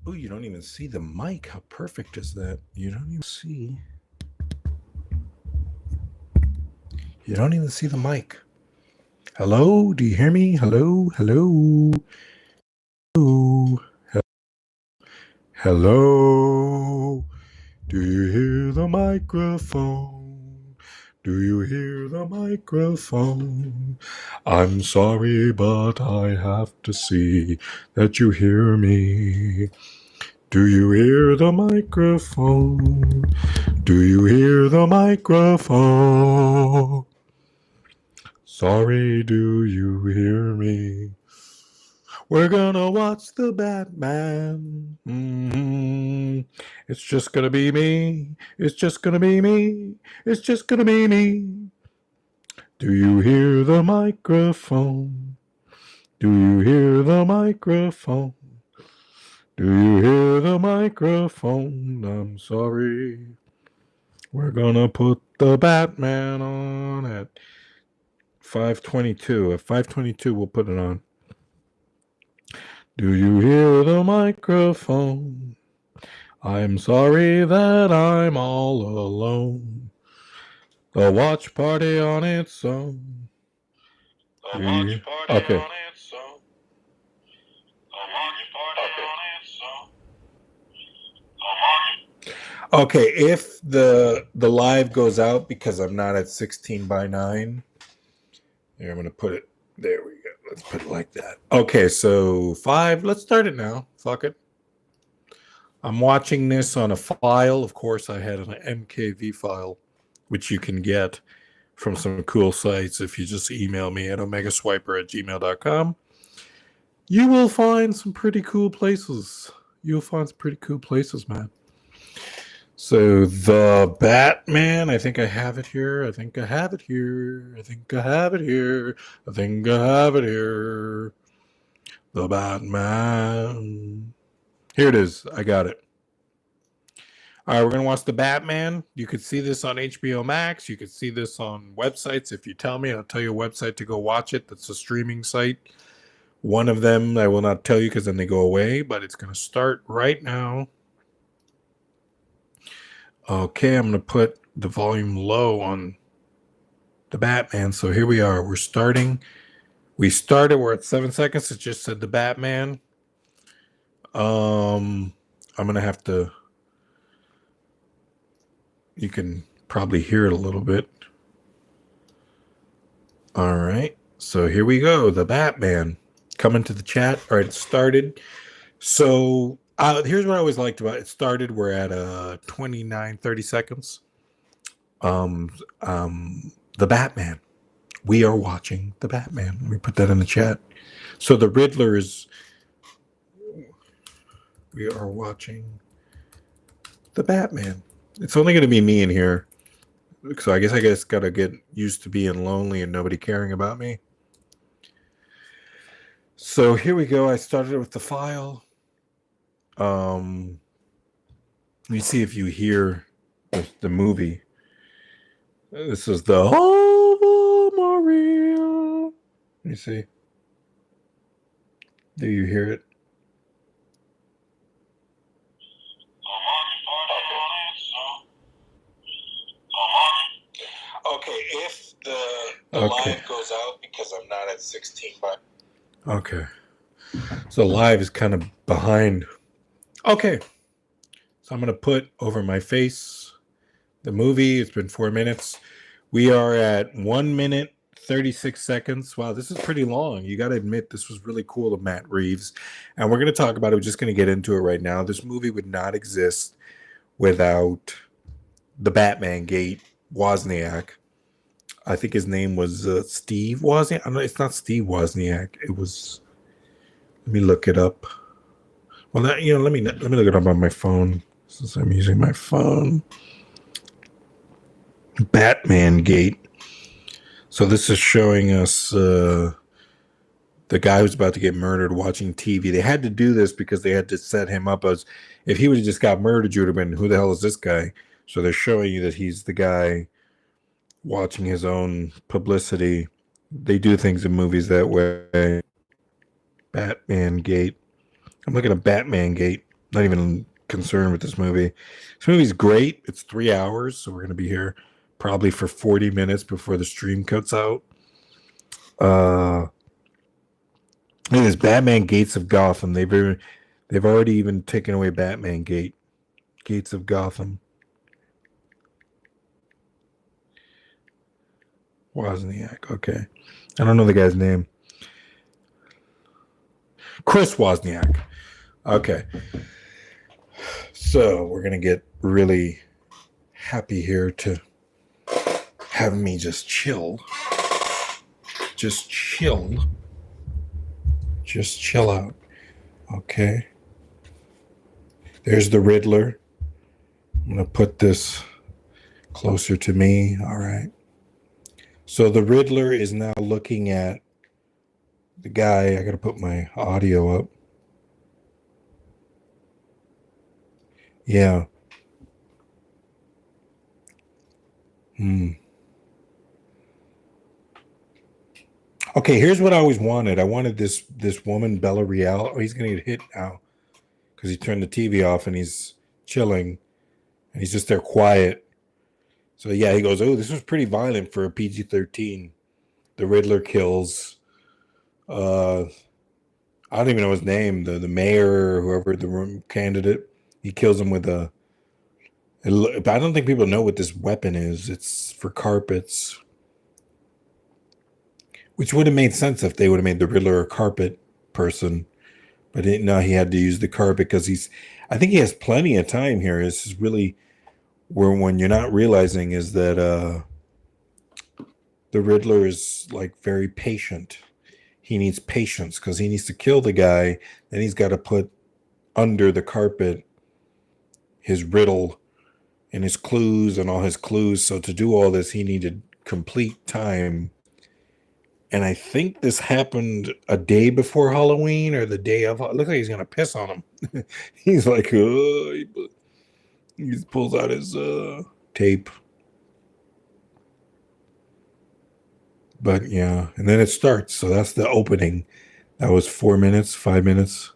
Oh, you don't even see the mic. How perfect is that? You don't even see. You don't even see the mic. Hello? Do you hear me? Hello? Hello? Hello? Hello? Do you hear the microphone? Do you hear the microphone? I'm sorry, but I have to see that you hear me. Do you hear the microphone? Do you hear the microphone? Sorry, do you hear me? We're gonna watch the Batman. It's just gonna be me. It's just gonna be me. It's just gonna be me. Do you hear the microphone? Do you hear the microphone? Do you hear the microphone? I'm sorry. We're gonna put the Batman on at 5:22. At 5:22, we'll put it on. Do you hear the microphone? I'm sorry that I'm all alone. The watch party on its own. The watch party Okay. on its own. The watch party on its own. Okay, if the live goes out because I'm not at 16:9, here I'm gonna put it. There we go. Let's put it like that. Okay, so 5. Let's start it now. Fuck it. I'm watching this on a file. Of course, I had an MKV file, which you can get from some cool sites if you just email me at omegaswiper@gmail.com. You will find some pretty cool places. You'll find some pretty cool places, man. So the Batman, I think I have it here. I think I have it here. I think I have it here. I think I have it here. The Batman. Here it is. I got it. All right, we're going to watch The Batman. You could see this on HBO Max. You could see this on websites. If you tell me, I'll tell you a website to go watch it. That's a streaming site. One of them I will not tell you because then they go away, but it's going to start right now. Okay, I'm going to put the volume low on The Batman. So here we are. We're starting. We started. We're at 7 seconds. It just said The Batman. I'm going to have to... You can probably hear it a little bit. All right. So here we go. The Batman. Coming to the chat. All right, it started. So here's what I always liked about it. It started. We're at 29, 30 seconds. The Batman. We are watching The Batman. Let me put that in the chat. So the Riddler is... We are watching The Batman. It's only going to be me in here. So I guess got to get used to being lonely and nobody caring about me. So here we go. I started with the file. Let me see if you hear the movie. This is the Maria. Let me see. Do you hear it? Okay, if the live goes out because I'm not at 16 by. Okay. So live is kind of behind. Okay. So I'm going to put over my face the movie. It's been 4 minutes. We are at 1 minute, 36 seconds. Wow, this is pretty long. You got to admit, this was really cool of Matt Reeves. And we're going to talk about it. We're just going to get into it right now. This movie would not exist without the Batman Gate, Wozniak. I think his name was Steve Wozniak. No, it's not Steve Wozniak. It was... Let me look it up. Well, let me look it up on my phone since I'm using my phone. Batman Gate. So this is showing us the guy who's about to get murdered watching TV. They had to do this because they had to set him up as... If he would have just got murdered, you would have been, who the hell is this guy? So they're showing you that he's the guy watching his own publicity. They do things in movies that way. Batman Gate. I'm looking at Batman Gate. not even concerned with this movie. This movie's great. It's 3 hours, so we're going to be here probably for 40 minutes before the stream cuts out. It is Batman Gates of Gotham. They've already even taken away Batman Gates of Gotham. Wozniak. Okay. I don't know the guy's name. Chris Wozniak. Okay. So we're going to get really happy here to have me just chill. Just chill. Just chill out. Okay. There's the Riddler. I'm going to put this closer to me. All right. So the Riddler is now looking at the guy. I got to put my audio up. Yeah. Okay, here's what I always wanted. I wanted this woman, Bella Real. Oh, he's going to get hit now because he turned the TV off and he's chilling and he's just there quiet. So, yeah, he goes, oh, this was pretty violent for a PG-13. The Riddler kills, I don't even know his name, the mayor or whoever, the room candidate. He kills him with I don't think people know what this weapon is. It's for carpets. Which would have made sense if they would have made the Riddler a carpet person. But no, he had to use the carpet because I think he has plenty of time here. This is really where when you're not realizing is that the Riddler is like very patient. He needs patience because he needs to kill the guy. Then he's got to put under the carpet his riddle and his clues and all his clues. So to do all this, he needed complete time. And I think this happened a day before Halloween or the day of. It looks like he's going to piss on him. He's like, he pulls out his tape. But yeah, and then it starts. So that's the opening. That was 4 minutes, 5 minutes.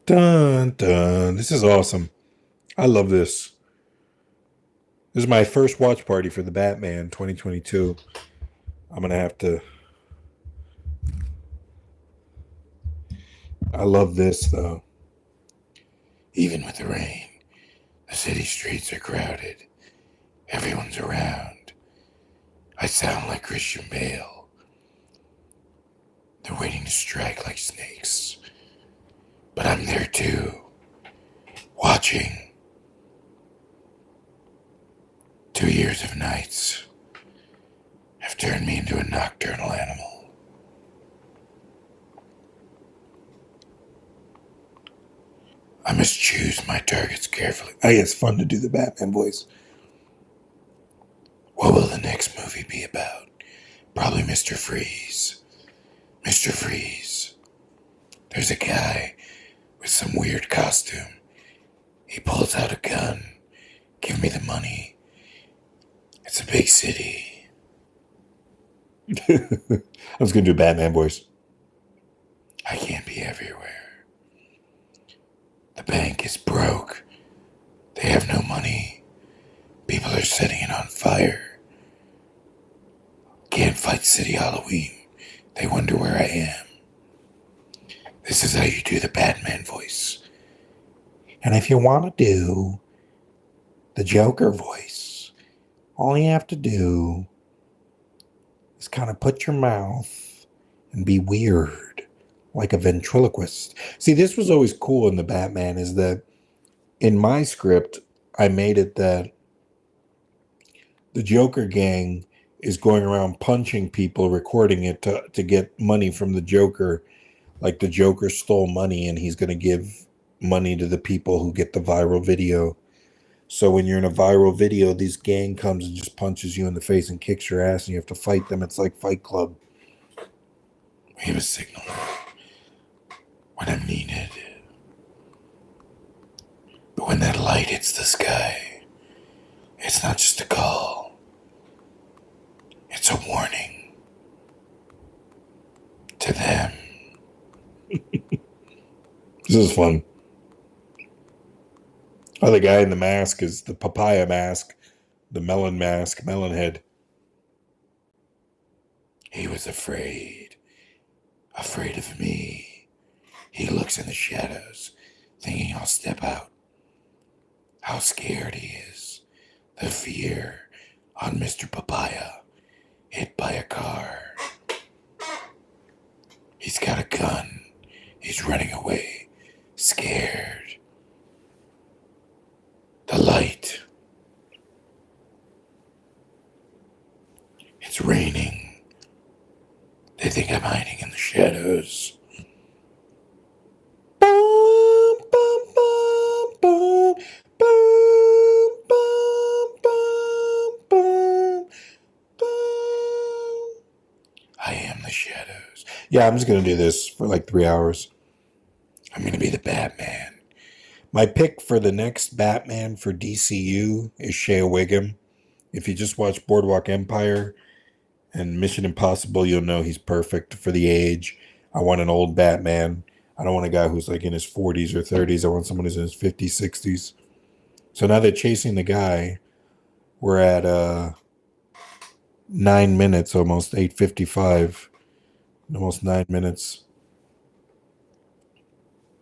Dun, dun. This is awesome. I love this. This is my first watch party for the Batman 2022. I'm going to have to. I love this, though. Even with the rain, the city streets are crowded. Everyone's around. I sound like Christian Bale. They're waiting to strike like snakes. But I'm there too, watching. 2 years of nights have turned me into a nocturnal animal. I must choose my targets carefully. It's fun to do the Batman voice. What will the next movie be about? Probably Mr. Freeze. Mr. Freeze. There's a guy with some weird costume. He pulls out a gun. Give me the money. It's a big city. I was going to do a Batman voice. I can't be everywhere. The bank is broke. They have no money. People are setting it on fire. Can't fight City Halloween. They wonder where I am. This is how you do the Batman voice. And if you want to do the Joker voice, all you have to do is kind of put your mouth and be weird, like a ventriloquist. See, this was always cool in the Batman, is that in my script, I made it that the Joker gang is going around punching people, recording it to get money from the Joker. Like the Joker stole money and he's going to give money to the people who get the viral video. So when you're in a viral video, this gang comes and just punches you in the face and kicks your ass and you have to fight them. It's like Fight Club. We have a signal when I'm needed. But when that light hits the sky, it's not just a call. It's a warning. at them. This is fun. Oh, the guy in the mask is the papaya mask, the melon mask, melon head. He was afraid of me. He looks in the shadows, thinking I'll step out. How scared he is. The fear on Mr. Papaya, hit by a car. He's got a gun. He's running away, scared. The light. It's raining. They think I'm hiding in the shadows. Bum, bum, bum, bum, bum, bum, bum, bum, bum. I am the shadows. Yeah, I'm just going to do this for like 3 hours. I'm going to be the Batman. My pick for the next Batman for DCU is Shea Wiggum. If you just watch Boardwalk Empire and Mission Impossible, you'll know he's perfect for the age. I want an old Batman. I don't want a guy who's like in his 40s or 30s. I want someone who's in his 50s, 60s. So now they're chasing the guy. We're at 9 minutes, almost 8:55. Almost 9 minutes.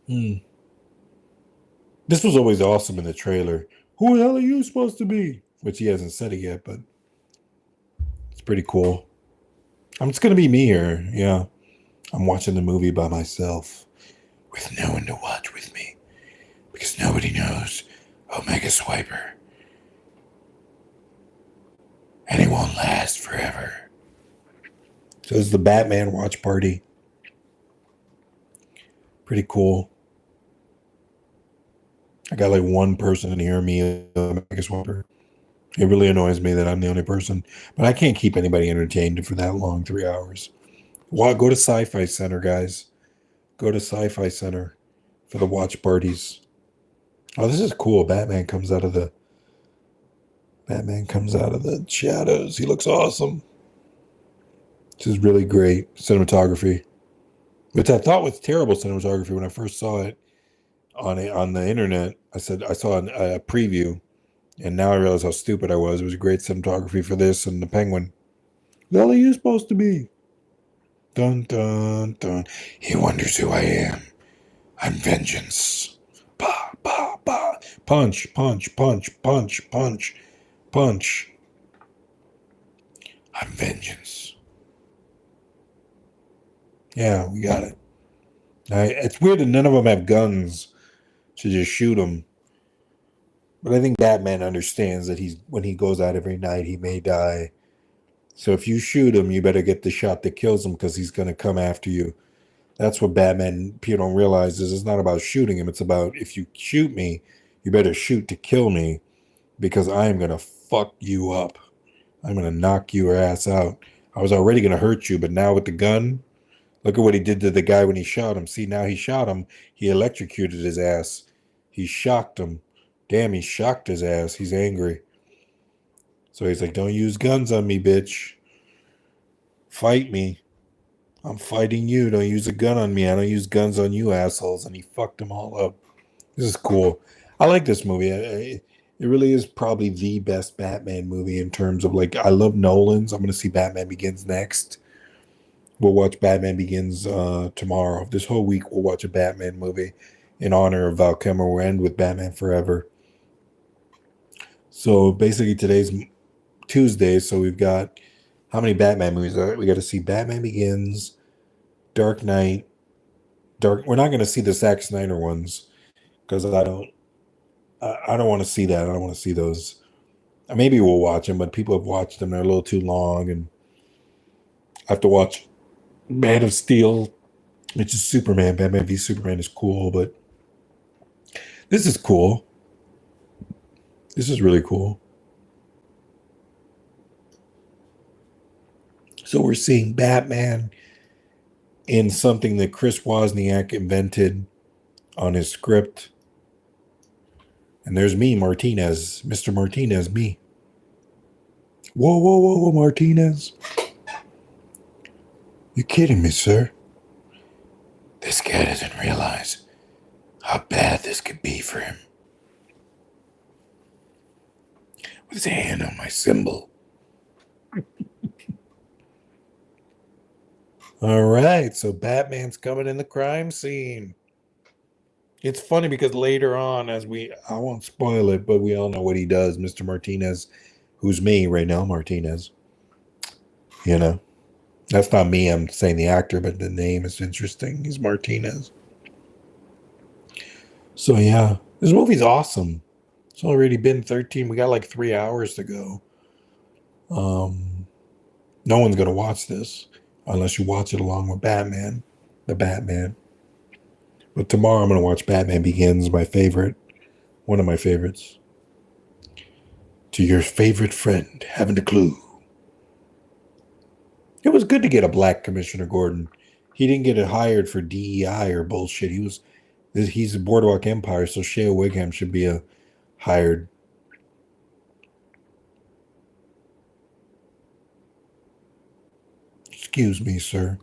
This was always awesome in the trailer. Who the hell are you supposed to be? Which he hasn't said it yet, but it's pretty cool. I'm just going to be me here. Yeah. I'm watching the movie by myself with no one to watch with me because nobody knows Omega Swiper. And it won't last forever. So it's the Batman watch party. Pretty cool. I got like one person in here, me, Omega Swiper. It really annoys me that I'm the only person. But I can't keep anybody entertained for that long, 3 hours. Well, go to Sci-Fi Center, guys. Go to Sci-Fi Center for the watch parties. Oh, this is cool. Batman comes out of the shadows. He looks awesome. This is really great cinematography, which I thought was terrible cinematography when I first saw it on the internet. I said I saw a preview, and now I realize how stupid I was. It was great cinematography for this and the Penguin. Who the hell are you supposed to be? Dun dun dun. He wonders who I am. I'm vengeance. Pa pa pa. Punch punch punch punch punch punch. I'm vengeance. Yeah, we got it. It's weird that none of them have guns to just shoot them. But I think Batman understands that when he goes out every night, he may die. So if you shoot him, you better get the shot that kills him because he's going to come after you. That's what Batman, people don't realize, is it's not about shooting him. It's about if you shoot me, you better shoot to kill me because I am going to fuck you up. I'm going to knock your ass out. I was already going to hurt you, but now with the gun, look at what he did to the guy when he shot him. See, now he shot him. He electrocuted his ass. He shocked him. Damn, he shocked his ass. He's angry. So he's like, don't use guns on me, bitch. Fight me. I'm fighting you. Don't use a gun on me. I don't use guns on you, assholes. And he fucked them all up. This is cool. I like this movie. It really is probably the best Batman movie in terms of like, I love Nolan's. I'm going to see Batman Begins next. We'll watch Batman Begins tomorrow. This whole week, we'll watch a Batman movie in honor of Val Kilmer. We'll end with Batman Forever. So basically, today's Tuesday. So we've got how many Batman movies? We got to see Batman Begins, Dark Knight. We're not going to see the Zack Snyder ones because I don't want to see that. I don't want to see those. Maybe we'll watch them, but people have watched them. They're a little too long, and I have to watch Man of Steel, which is Superman. Batman v Superman is cool, but this is cool. This is really cool. So we're seeing Batman in something that Chris Wozniak invented on his script. And there's me, Martinez. Mr. Martinez, me. Whoa, Martinez. You're kidding me, sir. This guy doesn't realize how bad this could be for him. With his hand on my symbol. All right, so Batman's coming in the crime scene. It's funny because later on, I won't spoil it, but we all know what he does. Mr. Martinez, who's me right now, Martinez. You know, that's not me. I'm saying the actor, but the name is interesting. He's Martinez. So yeah, this movie's awesome. It's already been 13. We got like 3 hours to go. No one's gonna watch this unless you watch it along with Batman, the Batman. But tomorrow I'm gonna watch Batman Begins, my favorite, one of my favorites. To your favorite friend, haven't a clue. It was good to get a black Commissioner Gordon. He didn't get it hired for DEI or bullshit. He's a Boardwalk Empire, so Shea Wigham should be a hired. Excuse me, sir.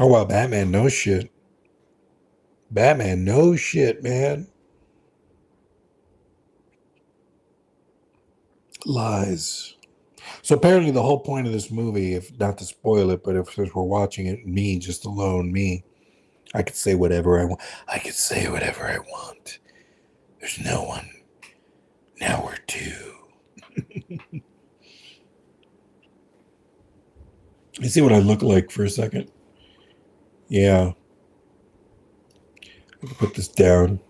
Oh wow, Batman knows shit. Batman knows shit, man. Lies. So apparently the whole point of this movie, if not to spoil it, but if since we're watching it, me, just alone, me, I could say whatever I want. I could say whatever I want. There's no one. Now we're two. You see what I look like for a second? Yeah. I can put this down.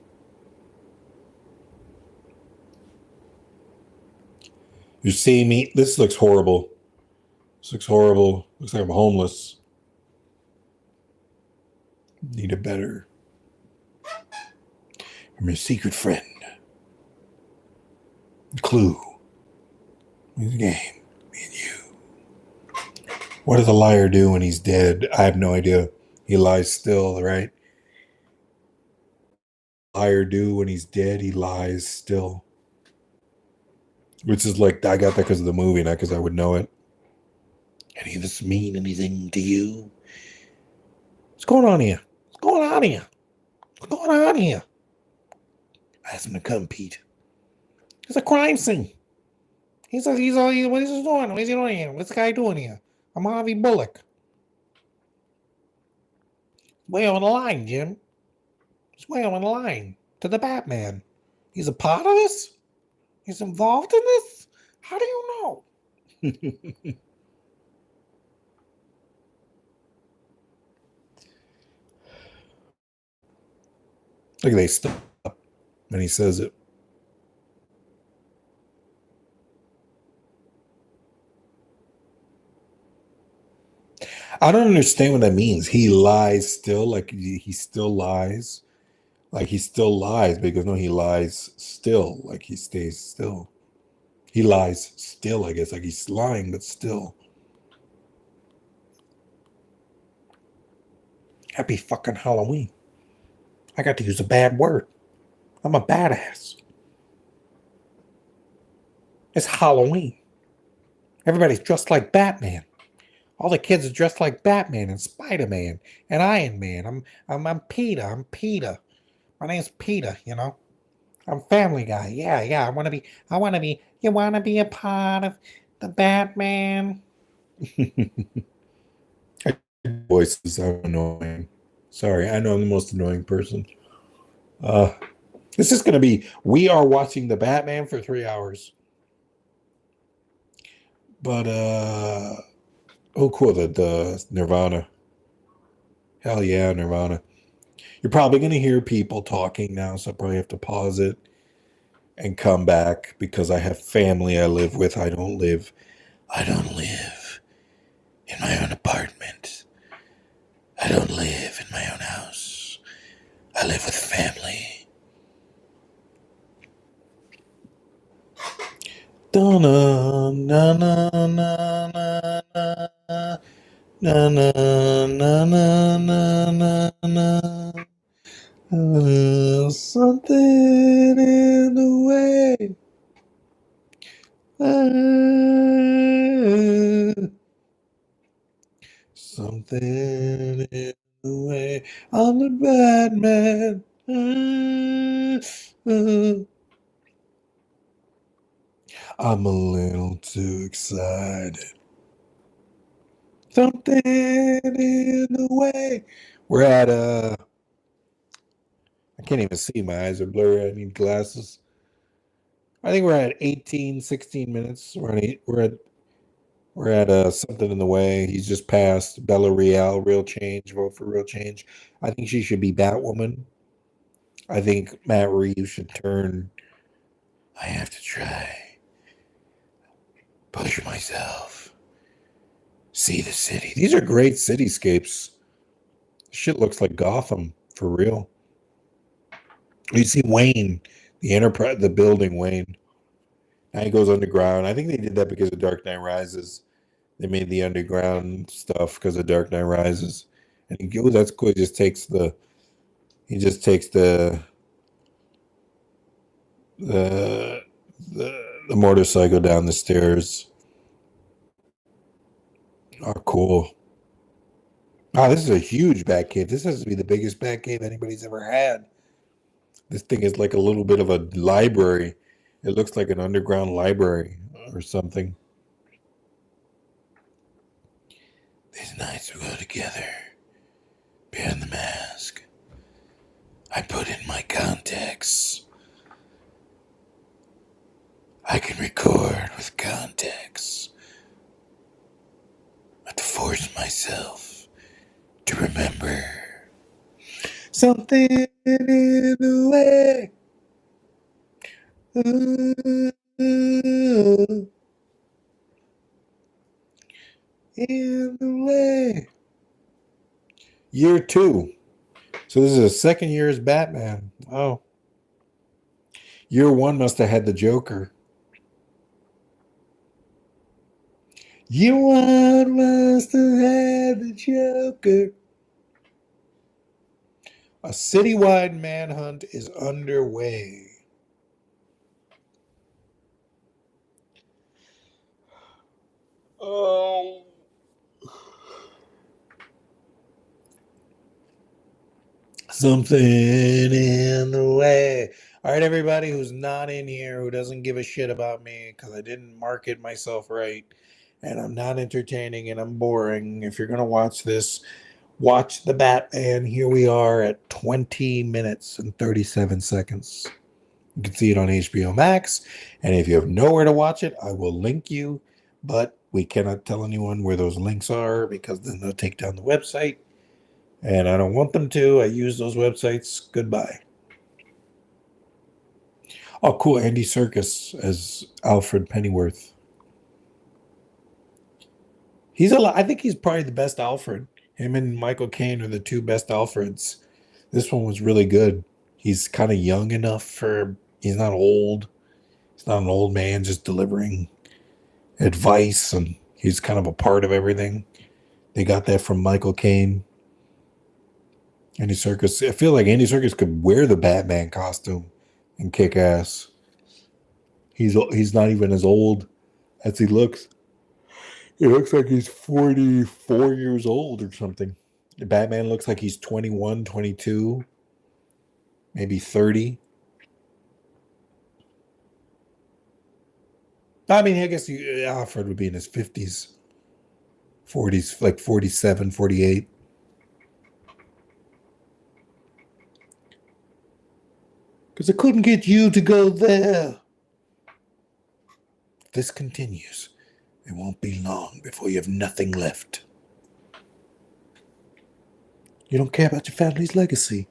You see me? This looks horrible. This looks horrible. Looks like I'm homeless. Need a better. I'm your secret friend. Clue. The game. Me and you. What does a liar do when he's dead? I have no idea. He lies still, right? Liar do when he's dead? He lies still. Which is like, I got that because of the movie, not because I would know it. Any of this mean anything to you? What's going on here? What's going on here? What's going on here? I asked him to come, Pete. It's a crime scene. What is he doing? What is he doing here? What's the guy doing here? I'm Harvey Bullock. Way on the line, Jim. It's way on the line to the Batman. He's a part of this? He's involved in this? How do you know? Look, they stop when he says it. I don't understand what that means. He lies still, like he still lies. Like he still lies, because no, he lies still, like he stays still. He lies still, I guess, like he's lying, but still. Happy fucking Halloween. I got to use a bad word. I'm a badass. It's Halloween. Everybody's dressed like Batman. All the kids are dressed like Batman and Spider-Man and Iron Man. I'm Peter. I'm Peter. My name's Peter, you know. I'm Family Guy. Yeah. You wanna be a part of the Batman? Voices are annoying. Sorry, I know I'm the most annoying person. This is gonna be, we are watching the Batman for 3 hours. But oh cool, the Nirvana. Hell yeah, Nirvana. You're probably gonna hear people talking now, so I probably have to pause it and come back because I have family I live with. I don't live in my own apartment. I don't live in my own house. I live with family. Na na na na na na na na na na na na na. Something in the way. Something in the way. I'm the bad man. I'm a little too excited. Something in the way. We're at I can't even see. My eyes are blurry. I need glasses. I think we're at 18, 16 minutes. We're at something in the way. He's just passed Bella Real, real change, vote for real change. I think she should be Batwoman. I think Matt Reeves should turn. I have to try. Push myself. See the city. These are great cityscapes. Shit looks like Gotham for real. You see Wayne, the enterprise, the building Wayne. Now he goes underground. I think they did that because of Dark Knight Rises. They made the underground stuff because of Dark Knight Rises. And he goes, that's cool. He just takes the the motorcycle down the stairs. Oh, cool. Oh, this is a huge bat cave. This has to be the biggest bat cave anybody's ever had. This thing is like a little bit of a library. It looks like an underground library or something. These nights we go together behind the mask. I put in my contacts. I can record with contacts. I have to force myself to remember something in the way. In the way. Year 2. So this is a second year as Batman. Oh. Year 1 must have had the Joker. Year 1 must have had the Joker. A citywide manhunt is underway. Oh. Something in the way. All right, everybody who's not in here, who doesn't give a shit about me because I didn't market myself right and I'm not entertaining and I'm boring. If you're going to watch this, watch the Batman. Here we are at 20 minutes and 37 seconds. You can see it on HBO Max. And if you have nowhere to watch it, I will link you. But we cannot tell anyone where those links are because then they'll take down the website. And I don't want them to. I use those websites. Goodbye. Oh, cool. Andy Serkis as Alfred Pennyworth. I think he's probably the best Alfred. Him and Michael Caine are the two best Alfreds. This one was really good. He's kind of young enough he's not old. He's not an old man just delivering advice, and he's kind of a part of everything. They got that from Michael Caine. Andy Serkis. I feel like Andy Serkis could wear the Batman costume and kick ass. He's not even as old as he looks. He looks like he's 44 years old or something. The Batman looks like he's 21, 22, maybe 30. I mean, I guess Alfred would be in his 50s, 40s, like 47, 48. Because I couldn't get you to go there. If this continues, it won't be long before you have nothing left. You don't care about your family's legacy.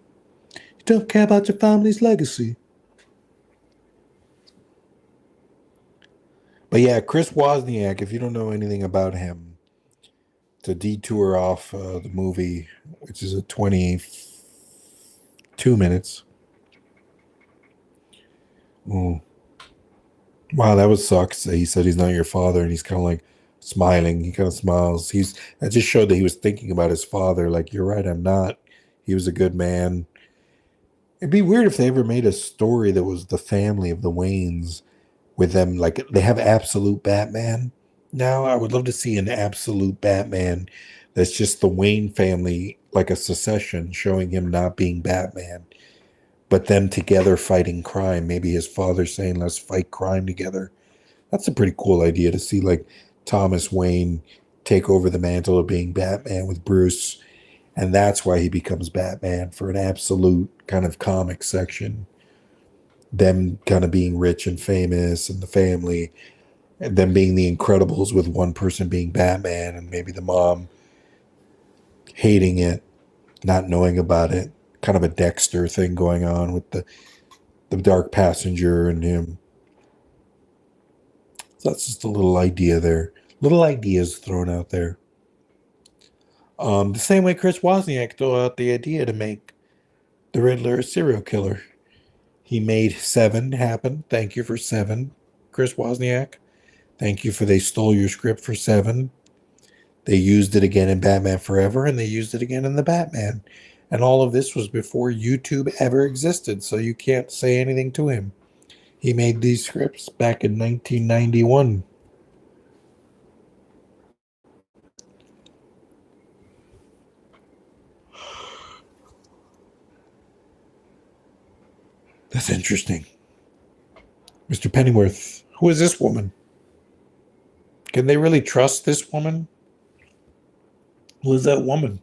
You don't care about your family's legacy. But yeah, Chris Wozniak, if you don't know anything about him, to detour off the movie, which is a 22 minutes. Ooh. Wow, that was sucks. He said he's not your father, and he's kind of like smiling. He kind of smiles. That just showed that he was thinking about his father. Like, you're right, I'm not. He was a good man. It'd be weird if they ever made a story that was the family of the Waynes with them. Like, they have absolute Batman now. I would love to see an absolute Batman that's just the Wayne family, like a secession, showing him not being Batman, but them together fighting crime. Maybe his father saying, let's fight crime together. That's a pretty cool idea to see, like, Thomas Wayne take over the mantle of being Batman with Bruce, and that's why he becomes Batman for an absolute kind of comic section. Them kind of being rich and famous, and the family, and them being the Incredibles with one person being Batman, and maybe the mom hating it, not knowing about it. Kind of a Dexter thing going on with the dark passenger and him. So that's just a little idea there. Little ideas thrown out there. The same way Chris Wozniak threw out the idea to make the Riddler a serial killer. He made Seven happen. Thank you for Seven, Chris Wozniak. Thank you for they stole your script for Seven. They used it again in Batman Forever, and they used it again in the Batman. And all of this was before YouTube ever existed, so you can't say anything to him. He made these scripts back in 1991. That's interesting. Mr. Pennyworth, who is this woman? Can they really trust this woman? Who is that woman?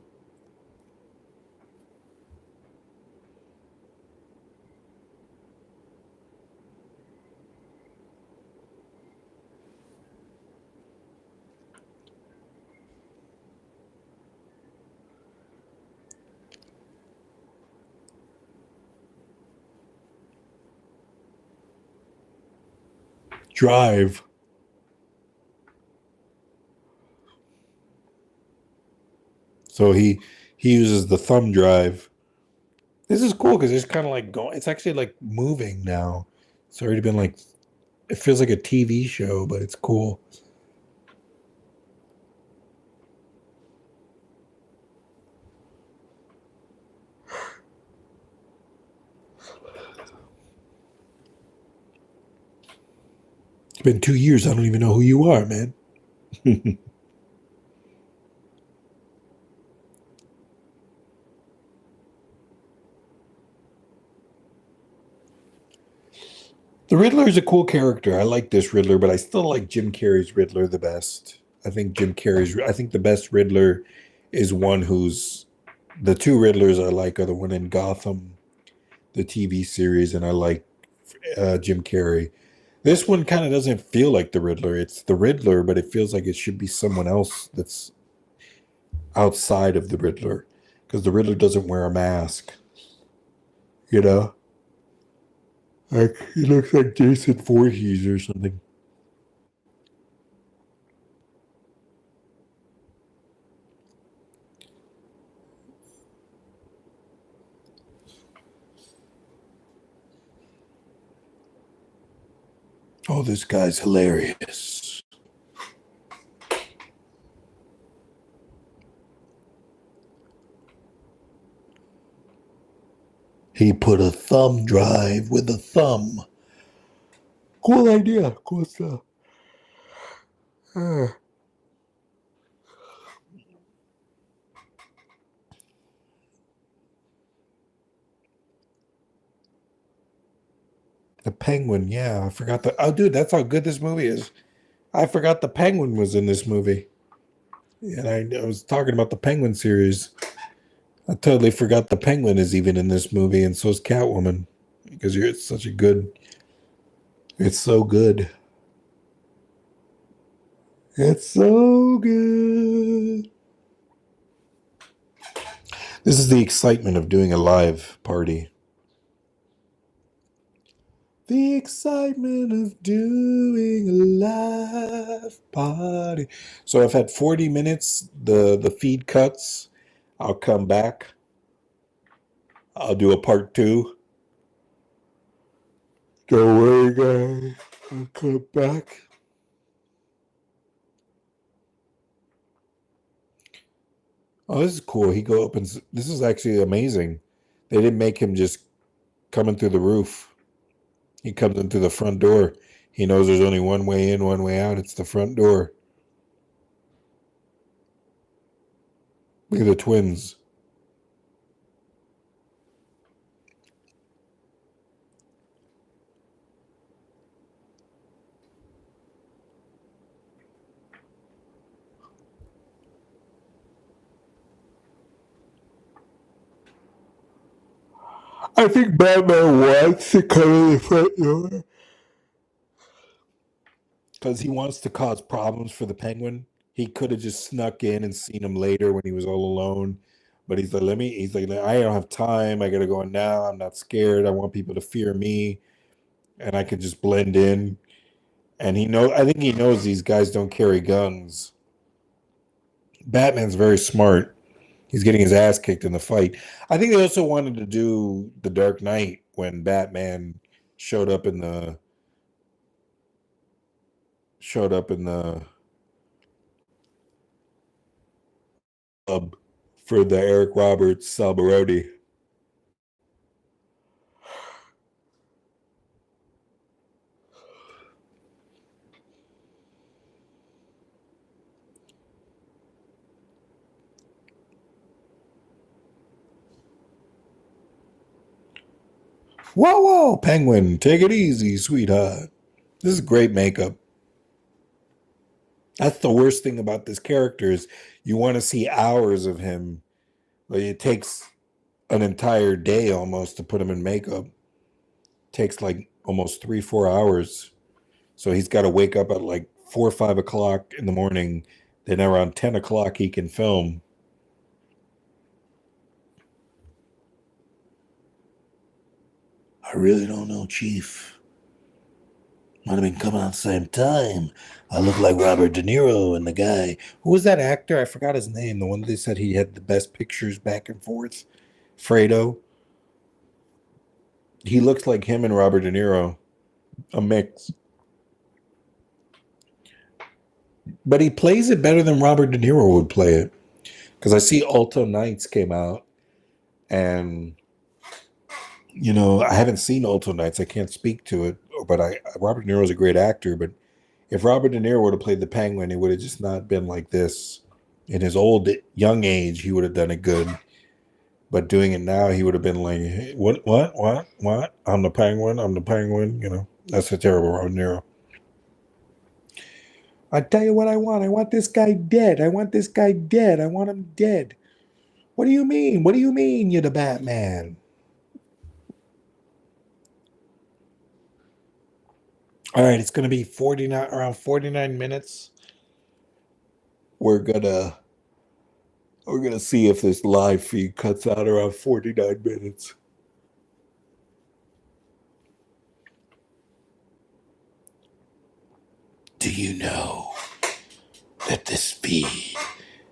Drive. So he uses the thumb drive. This is cool because it's kind of like going. It's actually like moving now. It's already been like. It feels like a TV show, but it's cool. It's been 2 years. I don't even know who you are, man. The Riddler is a cool character. I like this Riddler, but I still like Jim Carrey's Riddler the best. I think Jim Carrey's. I think the best Riddler is one who's the two Riddlers I like are the one in Gotham, the TV series, and I like Jim Carrey. This one kind of doesn't feel like the Riddler. It's the Riddler, but it feels like it should be someone else that's outside of the Riddler because the Riddler doesn't wear a mask. You know, like he looks like Jason Voorhees or something. Oh, this guy's hilarious. He put a thumb drive with a thumb. Cool idea. Cool stuff. Uh, the Penguin. Yeah, I forgot the. Oh, dude, that's how good this movie is. I forgot the Penguin was in this movie. And I was talking about the Penguin series. I totally forgot the Penguin is even in this movie, and so is Catwoman. Because it's such a good. It's so good. It's so good. This is the excitement of doing a live party. The excitement of doing a live party. So I've had 40 minutes. The feed cuts. I'll come back. I'll do a part two. Don't worry, guys. I'll cut back. Oh, this is cool. He go up and this is actually amazing. They didn't make him just coming through the roof. He comes in through the front door. He knows there's only one way in, one way out. It's the front door. Look at the twins. I think Batman wants to come in the front door because he wants to cause problems for the Penguin. He could have just snuck in and seen him later when he was all alone. But he's like, I don't have time. I got to go in now. I'm not scared. I want people to fear me. And I could just blend in. And I think he knows these guys don't carry guns. Batman's very smart. He's getting his ass kicked in the fight. I think they also wanted to do the Dark Knight when Batman showed up in the club for the Eric Roberts Salvaroni. Whoa, whoa, Penguin, take it easy, sweetheart. This is great makeup. That's the worst thing about this character is you want to see hours of him, but it takes an entire day almost to put him in makeup. It takes like almost 3-4 hours. So he's got to wake up at like 4 or 5 o'clock in the morning. Then around 10 o'clock he can film. I really don't know, Chief. Might have been coming out the same time. I look like Robert De Niro and the guy. Who was that actor? I forgot his name. The one they said he had the best pictures back and forth. Fredo. He looks like him and Robert De Niro. A mix. But he plays it better than Robert De Niro would play it. Because I see Alto Knights came out. And, I haven't seen Alto Knights. I can't speak to it. But Robert De Niro is a great actor. But if Robert De Niro would have played the Penguin, it would have just not been like this. In his young age, he would have done it good. But doing it now, he would have been like, hey, what? I'm the Penguin. That's a terrible Robert De Niro. I tell you what I want. I want this guy dead. I want him dead. What do you mean? What do you mean you're the Batman? All right, it's going to be around 49 minutes. We're gonna see if this live feed cuts out around 49 minutes. Do you know that this feed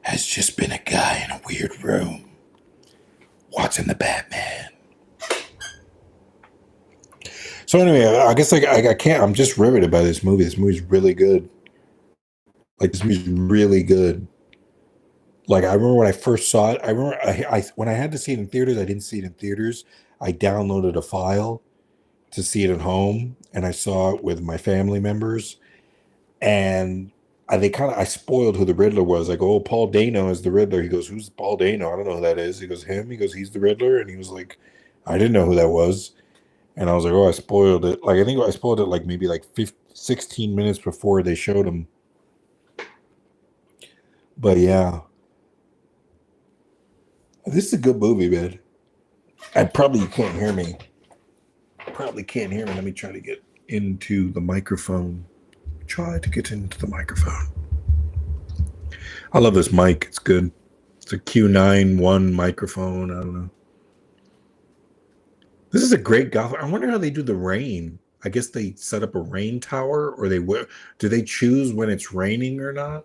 has just been a guy in a weird room watching the Batman? So anyway, I guess I can't. I'm just riveted by this movie. This movie's really good. Like this movie's really good. Like I remember when I first saw it. I remember when I had to see it in theaters. I didn't see it in theaters. I downloaded a file to see it at home, and I saw it with my family members. And I spoiled who the Riddler was. I go, oh, Paul Dano is the Riddler. He goes, who's Paul Dano? I don't know who that is. He goes, him. He goes, he's the Riddler. And he was like, I didn't know who that was. And I was like, oh, I spoiled it. Like, I think I spoiled it like maybe like 16 minutes before they showed him. But yeah. This is a good movie, man. You can't hear me. Let me try to get into the microphone. I love this mic. It's good. It's a Q9 microphone. I don't know. This is a great golf. I wonder how they do the rain. I guess they set up a rain tower, or do they choose when it's raining or not?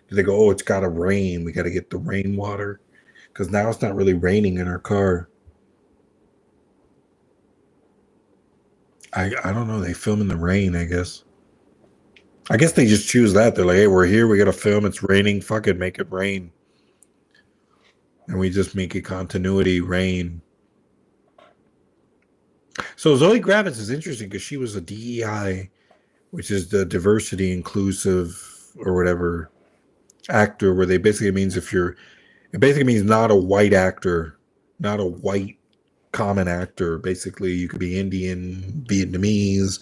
Do they go, oh, it's got to rain. We got to get the rainwater. Because now it's not really raining in our car. I don't know. They film in the rain, I guess. I guess they just choose that. They're like, hey, we're here. We got to film. It's raining. Fuck it. Make it rain. And we just make it continuity rain. So Zoe Kravitz is interesting because she was a DEI, which is the diversity inclusive or whatever actor, where they basically means it basically means not a white actor, not a white common actor. Basically, you could be Indian, Vietnamese,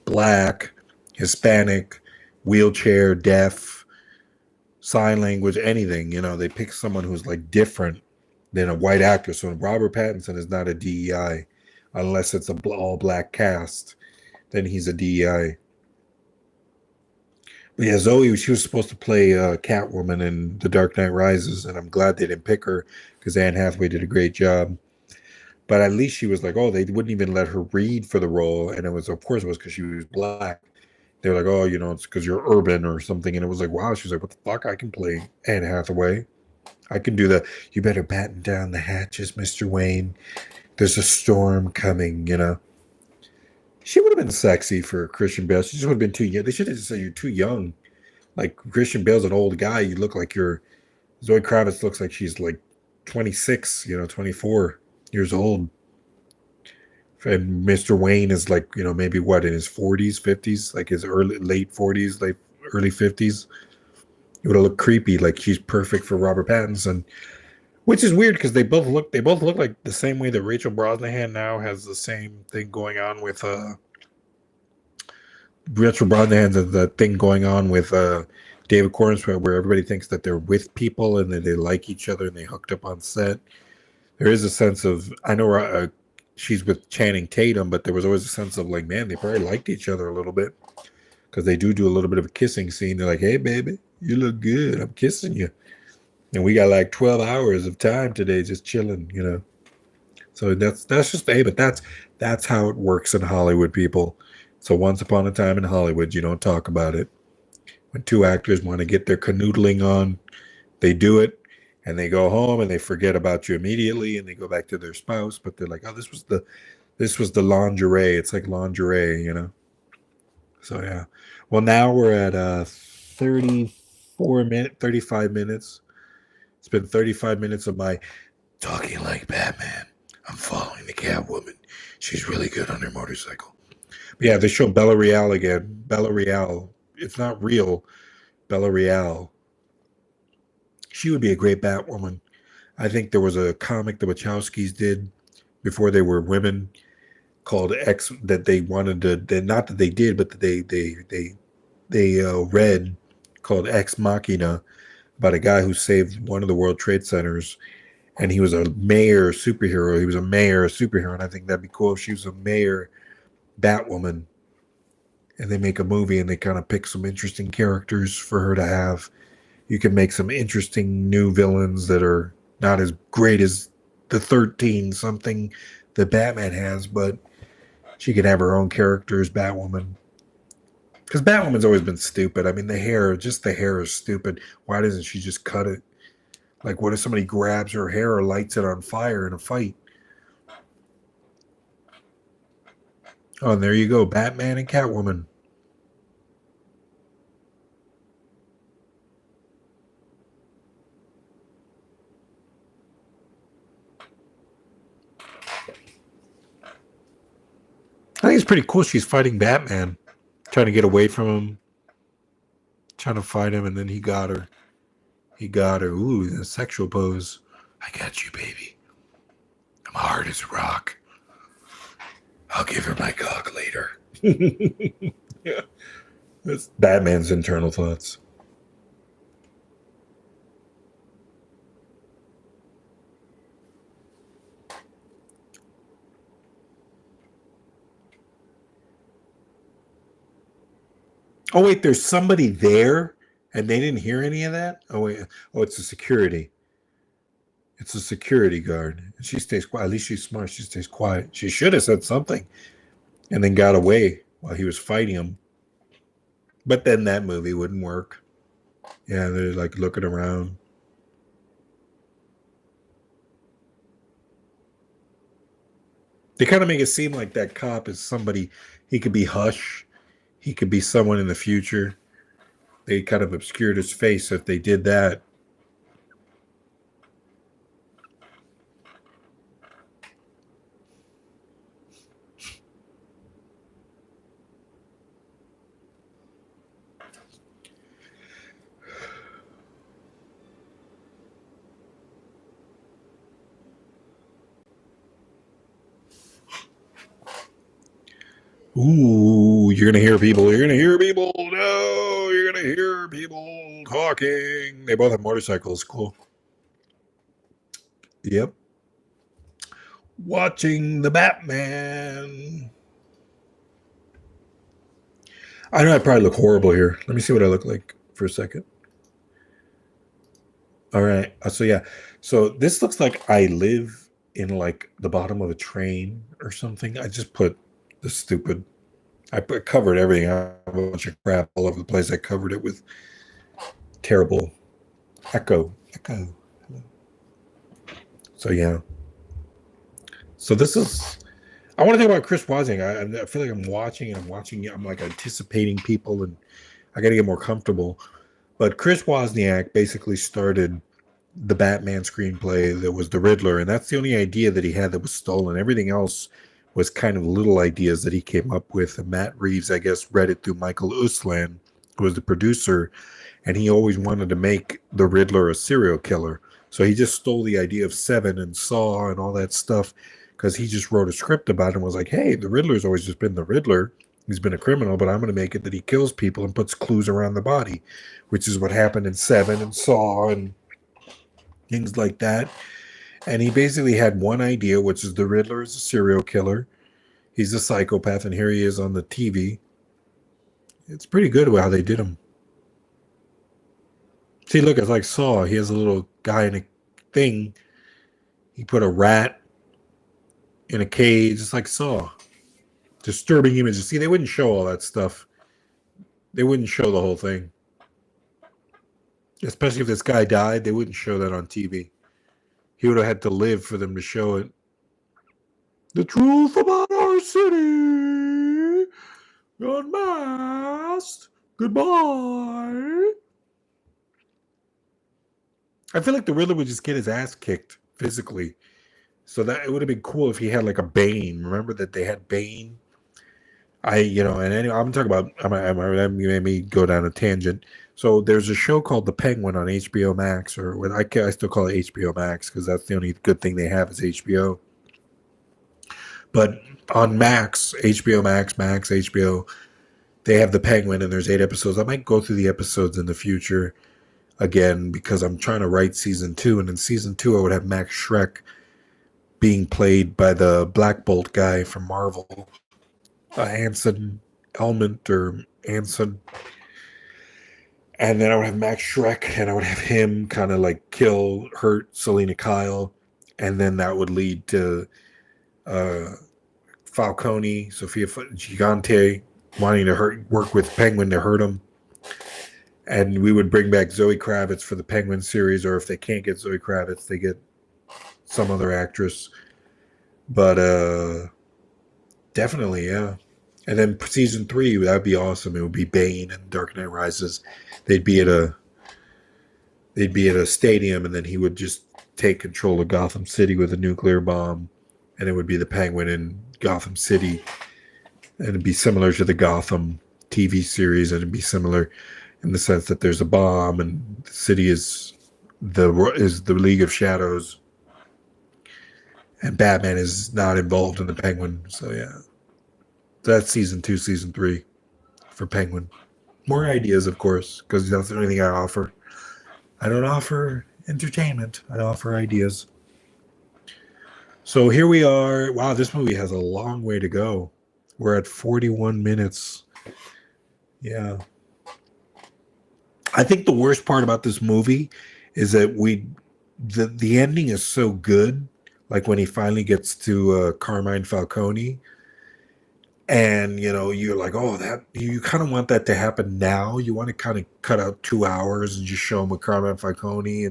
black, Hispanic, wheelchair, deaf, sign language, anything. They pick someone who's like different than a white actor. So Robert Pattinson is not a DEI unless it's a all black cast. Then he's a DEI. But yeah, Zoe, she was supposed to play Catwoman in The Dark Knight Rises, and I'm glad they didn't pick her because Anne Hathaway did a great job. But at least she was like, oh, they wouldn't even let her read for the role, and of course, it was because she was black. They were like, oh, it's because you're urban or something, and it was like, wow. She was like, what the fuck? I can play Anne Hathaway. I can do the. You better batten down the hatches, Mr. Wayne. There's a storm coming. She would have been sexy for Christian Bale. She just would have been too young. They should have just said you're too young. Like Christian Bale's an old guy. You look like you're. Zoe Kravitz looks like she's like 26, 24 years old. And Mr. Wayne is like, maybe what, in his 40s, 50s, like his late 40s, like early 50s. It would have looked creepy. Like she's perfect for Robert Pattinson, which is weird because they both look like the same way that Rachel Brosnahan now has the same thing going on with Rachel Brosnahan has the thing going on with David Cornswell, where everybody thinks that they're with people and that they like each other and they hooked up on set. There is a sense of, I know she's with Channing Tatum, but there was always a sense of like, man, they probably liked each other a little bit because they do a little bit of a kissing scene. They're like, hey, baby, you look good. I'm kissing you. And we got like 12 hours of time today just chilling. So that's just, hey, but that's how it works in Hollywood, people. So once upon a time in Hollywood, you don't talk about it. When two actors want to get their canoodling on, they do it and they go home and they forget about you immediately and they go back to their spouse, but they're like, oh, this was the lingerie. It's like lingerie. So yeah. Well, now we're at 35 minutes. It's been 35 minutes of my talking like Batman. I'm following the Catwoman. She's really good on her motorcycle. But yeah, they show Bella Real again. Bella Real. It's not real. Bella Real. She would be a great Batwoman. I think there was a comic the Wachowskis did before they were women called X that they wanted to. Not that they did, but that they read called Ex Machina about a guy who saved one of the World Trade Centers, and he was a mayor superhero. He was a mayor superhero, and I think that'd be cool if she was a mayor Batwoman. And they make a movie and they kind of pick some interesting characters for her to have. You can make some interesting new villains that are not as great as the 13 something that Batman has, but she could have her own characters, Batwoman. Because Batwoman's always been stupid. I mean, the hair is stupid. Why doesn't she just cut it? Like, what if somebody grabs her hair or lights it on fire in a fight? Oh, and there you go, Batman and Catwoman. I think it's pretty cool. She's fighting Batman, trying to get away from him, trying to fight him, and then he got her. He got her. Ooh, the sexual pose. I got you, baby. I'm hard as rock. I'll give her my cock later. Yeah, that's Batman's internal thoughts. Oh wait, there's somebody there, and they didn't hear any of that. Oh wait, oh it's a security. It's a security guard. She stays quiet. At least she's smart. She stays quiet. She should have said something, and then got away while he was fighting him. But then that movie wouldn't work. Yeah, they're like looking around. They kind of make it seem like that cop is somebody he could be hush. he could be someone in the future. They kind of obscured his face. If they did that, ooh, you're gonna hear people. You're gonna hear people. No, you're gonna hear people talking. They both have motorcycles. Cool. Yep. Watching the Batman. I know I probably look horrible here. Let me see what I look like for a second. All right. So yeah. So this looks like I live in like the bottom of a train or something. I just put the stupid. Covered everything. I have a bunch of crap all over the place. I covered it with terrible echo. So yeah. So this is. I want to talk about Chris Wozniak. I feel like I'm watching and I'm watching. I'm like anticipating people, and I got to get more comfortable. But Chris Wozniak basically started the Batman screenplay that was the Riddler, and that's the only idea that he had that was stolen. Everything else was kind of little ideas that he came up with. And Matt Reeves, I guess, read it through Michael Uslan, who was the producer, and he always wanted to make the Riddler a serial killer. So he just stole the idea of Seven and Saw and all that stuff because he just wrote a script about it and was like, hey, the Riddler's always just been the Riddler. He's been a criminal, but I'm going to make it that he kills people and puts clues around the body, which is what happened in Seven and Saw and things like that. And he basically had one idea, which is the Riddler is a serial killer. He's a psychopath, and here he is on the TV. It's pretty good how they did him. See, look, it's like Saw. He has a little guy in a thing. He put a rat in a cage. It's like Saw. Disturbing images. See, they wouldn't show all that stuff. They wouldn't show the whole thing. Especially if this guy died, they wouldn't show that on TV. He would have had to live for them to show it. The truth about our city. Unmasked. Goodbye. I feel like the Riddler would just get his ass kicked physically. So that it would have been cool if he had like a Bane. Remember that they had Bane? And anyway, I'm talking about, I made me go down a tangent. So there's a show called The Penguin on HBO Max, or what I still call it HBO Max because that's the only good thing they have is HBO. But on Max, HBO Max, HBO, they have The Penguin, and there's 8 episodes. I might go through the episodes in the future again because I'm trying to write season 2, and in season 2 I would have Max Schreck being played by the Black Bolt guy from Marvel, Anson Elmont or Anson. And then I would have Max Schreck, and I would have him kind of like hurt Selena Kyle, and then that would lead to Falcone, Sofia Gigante wanting to work with Penguin to hurt him. And we would bring back Zoe Kravitz for the Penguin series, or if they can't get Zoe Kravitz, they get some other actress. But definitely, yeah. And then season 3, that'd be awesome. It would be Bane and Dark Knight Rises. They'd be at a stadium, and then he would just take control of Gotham City with a nuclear bomb, and it would be the Penguin in Gotham City, and it'd be similar to the Gotham TV series, and it'd be similar in the sense that there's a bomb, and the city is the League of Shadows, and Batman is not involved in the Penguin. So yeah, that's season 2, season 3 for Penguin. More ideas, of course, because that's the only thing I offer. I don't offer entertainment. I offer ideas. So here we are. Wow, this movie has a long way to go. We're at 41 minutes. Yeah. I think the worst part about this movie is that the ending is so good. Like when he finally gets to Carmine Falcone. And, you're like, oh, that you kind of want that to happen now. You want to kind of cut out 2 hours and just show him with Carmine Falcone.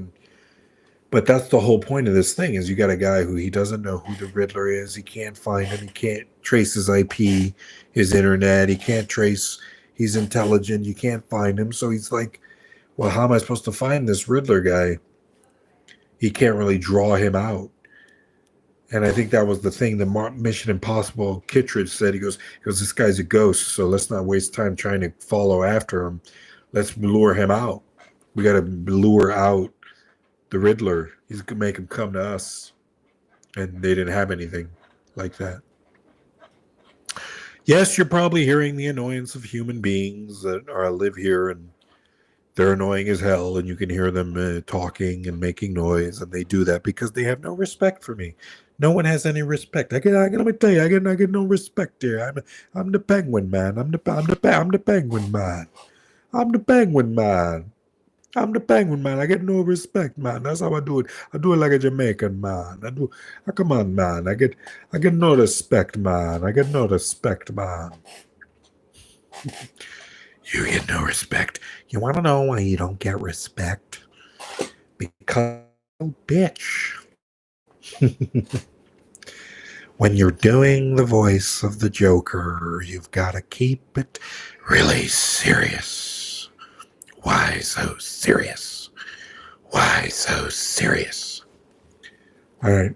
But that's the whole point of this thing is you got a guy who he doesn't know who the Riddler is. He can't find him. He can't trace his IP, his internet. He can't trace He's intelligent. You can't find him. So he's like, well, how am I supposed to find this Riddler guy? He can't really draw him out. And I think that was the thing that Mission Impossible Kittredge said. He goes, this guy's a ghost, so let's not waste time trying to follow after him. Let's lure him out. We got to lure out the Riddler. He's going to make him come to us. And they didn't have anything like that. Yes, you're probably hearing the annoyance of human beings that live here, and they're annoying as hell, and you can hear them talking and making noise, and they do that because they have no respect for me. No one has any respect. Let me tell you, I get no respect here. I'm the Penguin Man. I'm the Penguin Man. I'm the Penguin Man. I'm the Penguin Man. I get no respect, man. That's how I do it. I do it like a Jamaican man. Come on, man. I get no respect, man. I get no respect, man. You get no respect. You want to know why you don't get respect? Because you're a bitch. When you're doing the voice of the Joker, you've got to keep it really serious. Why so serious? Why so serious? All right.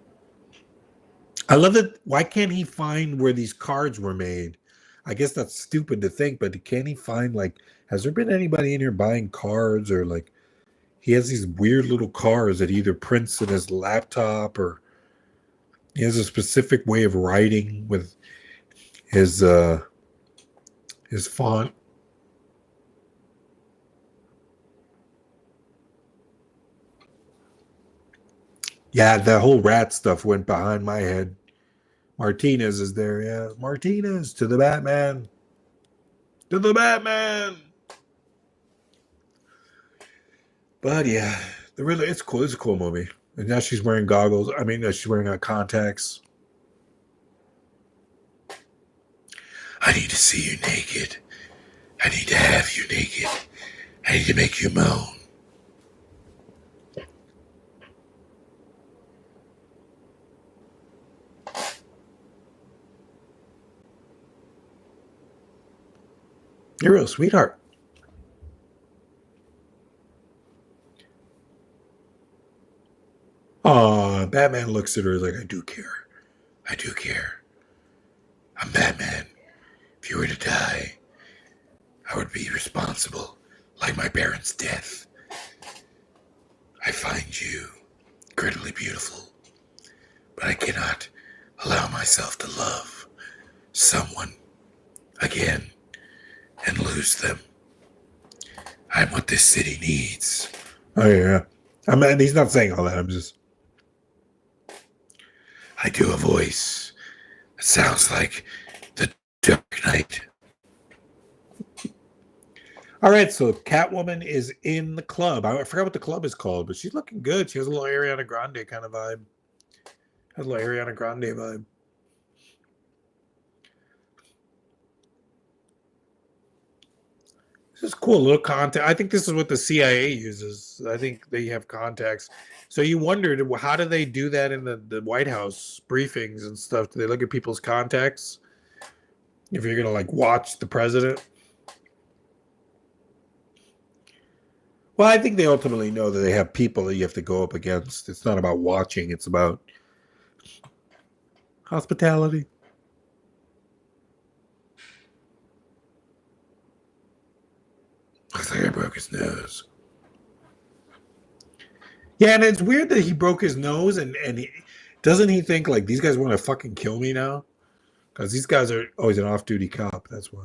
I love it. Why can't he find where these cards were made? I guess that's stupid to think, but can't he find, like, has there been anybody in here buying cards, or like he has these weird little cards that either prints in his laptop, or he has a specific way of writing with his font. Yeah, that whole rat stuff went behind my head. Martinez is there, yeah. Martinez to the Batman. To the Batman. But yeah, it's cool. It's a cool movie. And now she's wearing goggles. I mean, she's wearing contacts. I need to see you naked. I need to have you naked. I need to make you moan. You're a real sweetheart. Batman looks at her like, I do care. I do care. I'm Batman. If you were to die, I would be responsible, like my parents' death. I find you incredibly beautiful, but I cannot allow myself to love someone again and lose them. I'm what this city needs. Oh, yeah. I mean, he's not saying all that. I do a voice. It sounds like the Dark Knight. All right, so Catwoman is in the club. I forgot what the club is called, but she's looking good. She has a little Ariana Grande kind of vibe. Has a little Ariana Grande vibe. This is cool, little contact. I think this is what the CIA uses. I think they have contacts. So you wondered, how do they do that in the White House briefings and stuff? Do they look at people's contacts? If you're going to, like, watch the president? Well, I think they ultimately know that they have people that you have to go up against. It's not about watching. It's about hospitality. Looks like I broke his nose. Yeah, and it's weird that he broke his nose, and doesn't he think, like, these guys want to fucking kill me now? Because these guys are always an off-duty cop, that's why.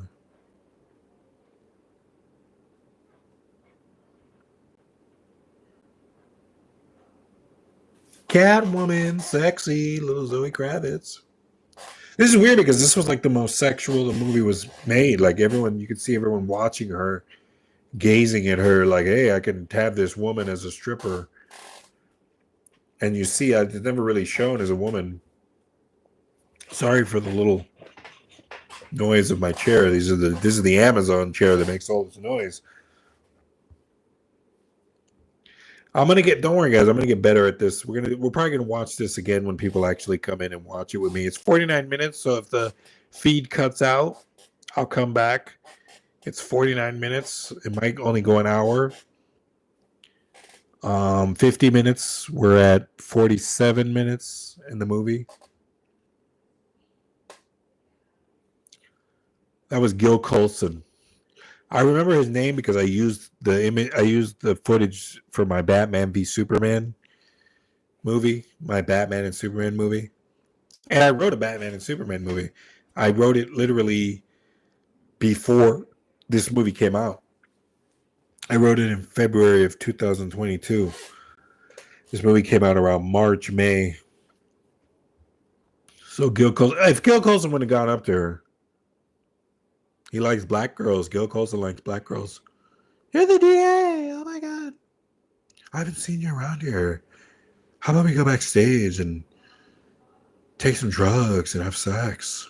Catwoman, sexy, little Zoe Kravitz. This is weird because this was like the most sexual the movie was made. Like, everyone, you could see everyone watching her, gazing at her like, hey, I can have this woman as a stripper. And you see, it's never really shown as a woman. Sorry for the little noise of my chair. This is the Amazon chair that makes all this noise. Don't worry, guys. I'm gonna get better at this. We're probably gonna watch this again when people actually come in and watch it with me. It's 49 minutes, so if the feed cuts out, I'll come back It's 49 minutes. It might only go an hour. 50 minutes. We're at 47 minutes in the movie. That was Gil Colson. I remember his name because I used the image. I used the footage for my Batman v Superman movie, my Batman and Superman movie, and I wrote a Batman and Superman movie. I wrote it literally before this movie came out. I wrote it in February of 2022. This movie came out around March, May. So Gil Colson, if Gil Colson would have gone up to her, he likes black girls. Gil Colson likes black girls. You're the DA. Oh my God. I haven't seen you around here. How about we go backstage and take some drugs and have sex?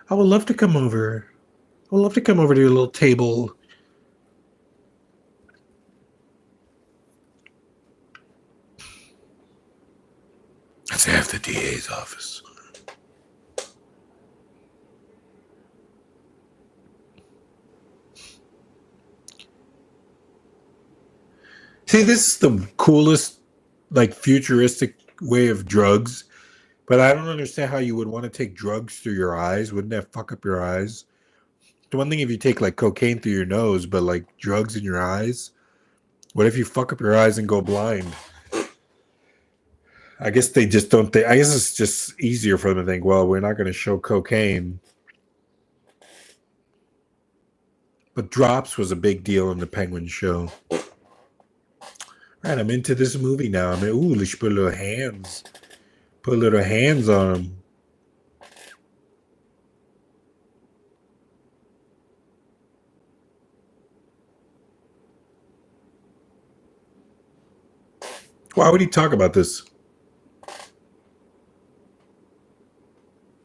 I would love to come over. I would love to come over to your little table. Let's have the DA's office. See, this is the coolest, like, futuristic way of drugs. But I don't understand how you would want to take drugs through your eyes. Wouldn't that fuck up your eyes? The one thing if you take like cocaine through your nose, but like drugs in your eyes. What if you fuck up your eyes and go blind? I guess they just don't think. I guess it's just easier for them to think, well, we're not going to show cocaine. But drops was a big deal in the Penguin show. Right, I'm into this movie now. I mean, ooh, let's put little hands. Put little hands on them. Why would he talk about this?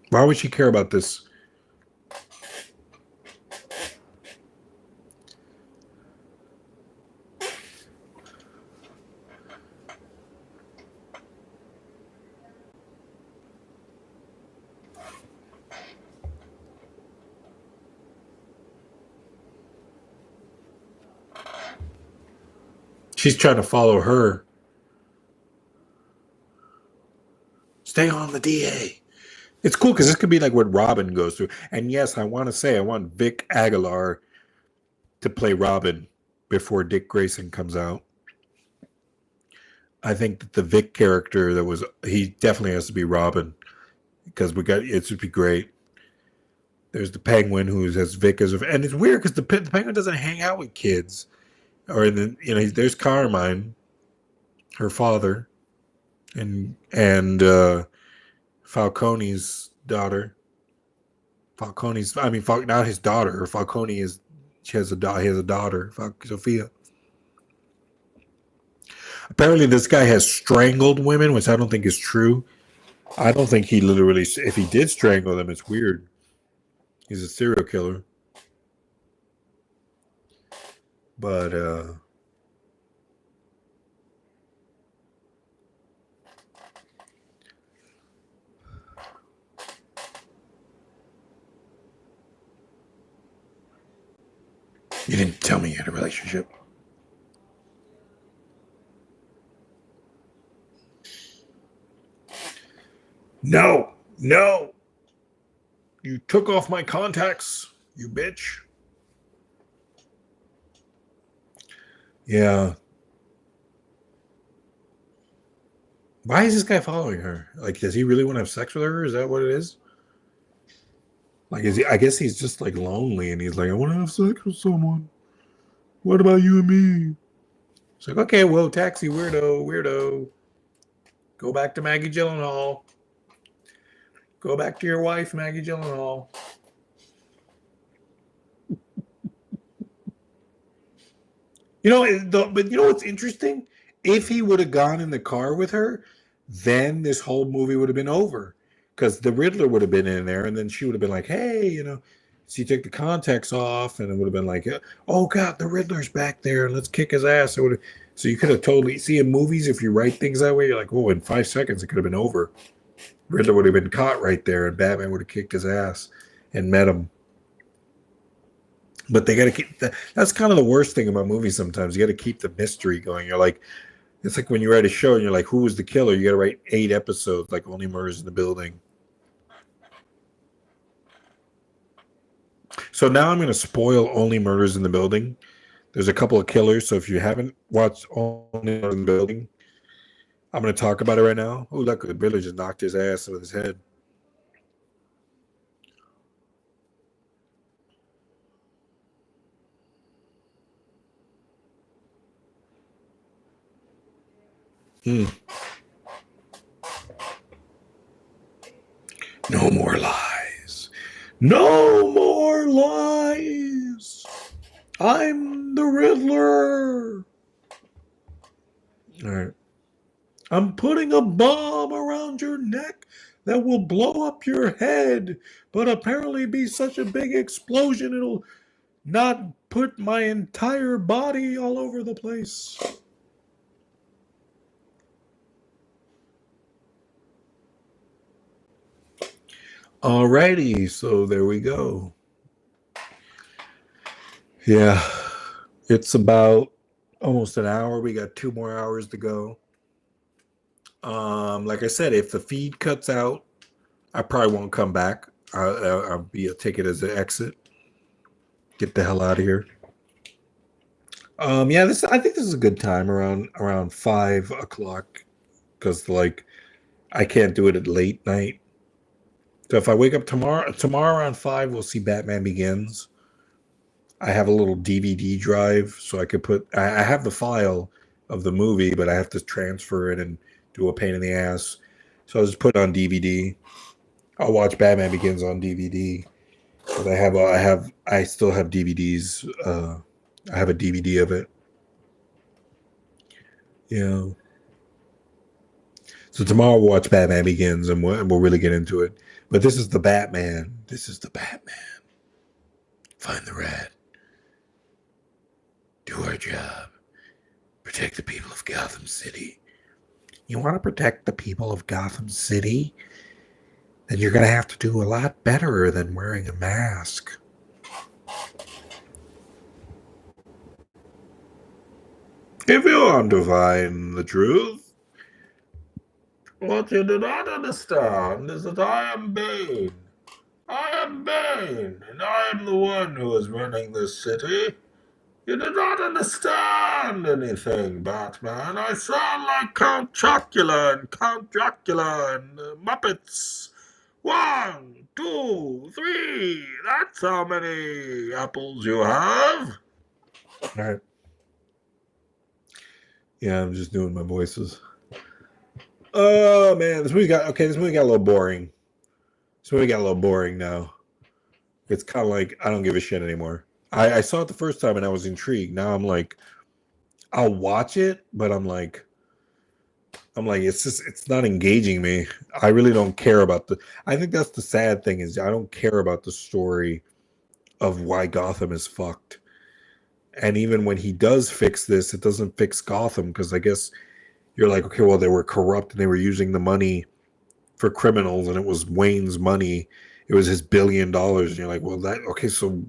Why would she care about this? She's trying to follow her. Stay on the DA. It's cool because this could be like what Robin goes through. And yes, I want to say I want Vic Aguilar to play Robin before Dick Grayson comes out. I think that the Vic character he definitely has to be Robin because it would be great. There's the Penguin who has Vic as and it's weird because the Penguin doesn't hang out with kids. Or there's Carmine, her father, and Falcone's daughter. Not his daughter. Falcone he has a daughter, Sophia. Apparently, this guy has strangled women, which I don't think is true. I don't think he literally. If he did strangle them, it's weird. He's a serial killer. But you didn't tell me you had a relationship. No. You took off my contacts, you bitch. Yeah. Why is this guy following her? Like, does he really want to have sex with her? Is that what it is? Like, I guess he's just like lonely and he's like, I want to have sex with someone. What about you and me? It's like, okay, whoa, taxi, weirdo. Go back to Maggie Gyllenhaal. Go back to your wife, Maggie Gyllenhaal. But you know what's interesting? If he would have gone in the car with her, then this whole movie would have been over. Because the Riddler would have been in there, and then she would have been like, hey, she took the contacts off, and it would have been like, oh, God, the Riddler's back there, and let's kick his ass. So you could have totally, see in movies, if you write things that way, you're like, oh, in 5 seconds, it could have been over. Riddler would have been caught right there, and Batman would have kicked his ass and met him. But they got to keep that's kind of the worst thing about movies sometimes. You got to keep the mystery going. You're like, it's like when you write a show and you're like, who was the killer? You got to write 8 episodes, like Only Murders in the Building. So now I'm going to spoil Only Murders in the Building. There's a couple of killers. So if you haven't watched Only Murders in the Building, I'm going to talk about it right now. Oh, look, the Riddler just knocked his ass with his head. No more lies. No more lies. I'm the Riddler. All right. I'm putting a bomb around your neck that will blow up your head, but apparently be such a big explosion it'll not put my entire body all over the place. Alrighty, so there we go. Yeah, it's about almost an hour. We got 2 more hours to go. Like I said, if the feed cuts out, I probably won't come back. I'll take it as an exit. Get the hell out of here. Yeah, I think this is a good time around 5 o'clock, because like I can't do it at late night. So if I wake up tomorrow around 5, we'll see Batman Begins. I have a little DVD drive, so I could I have the file of the movie, but I have to transfer it and do a pain in the ass. So I'll just put it on DVD. I'll watch Batman Begins on DVD. But I still have DVDs. I have a DVD of it. Yeah. So tomorrow we'll watch Batman Begins, and we'll really get into it. But this is the Batman. This is the Batman. Find the rat. Do our job. Protect the people of Gotham City. You want to protect the people of Gotham City? Then you're going to have to do a lot better than wearing a mask. If you want to find the truth, what you do not understand is that I am Bane. I am Bane, and I am the one who is running this city. You do not understand anything, Batman. I sound like Count Chocula and Count Dracula and the Muppets. 1, 2, 3. That's how many apples you have. All right. Yeah, I'm just doing my voices. Oh man, this movie got a little boring. This movie got a little boring now. It's kind of like I don't give a shit anymore. I saw it the first time and I was intrigued. Now I'm like, I'll watch it, but I'm like, it's not engaging me. I really don't care about I think that's the sad thing, is I don't care about the story of why Gotham is fucked. And even when he does fix this, it doesn't fix Gotham, because I guess you're like, okay, well, they were corrupt and they were using the money for criminals, and it was Wayne's money. It was his $1 billion. And you're like, well, okay, so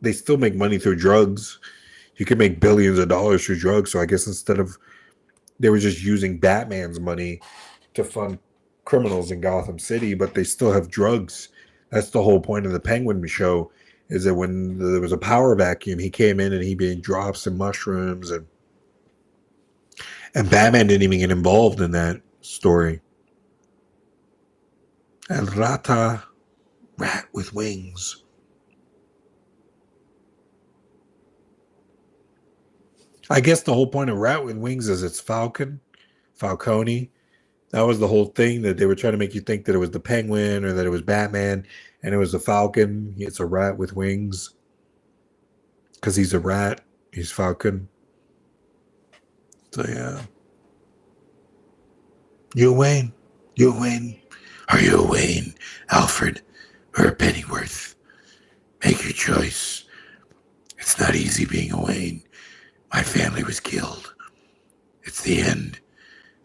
they still make money through drugs. You can make billions of dollars through drugs. So I guess they were just using Batman's money to fund criminals in Gotham City, but they still have drugs. That's the whole point of the Penguin show, is that when there was a power vacuum, he came in and he made drops and mushrooms, and Batman didn't even get involved in that story. El Rata, rat with wings. I guess the whole point of Rat with Wings is it's Falcone. That was the whole thing, that they were trying to make you think that it was the Penguin or that it was Batman, and it was the Falcon. It's a rat with wings. Because he's a rat. He's Falcon. So, yeah. You Wayne. You Wayne. Are you a Wayne, Alfred, or a Pennyworth? Make your choice. It's not easy being a Wayne. My family was killed. It's the end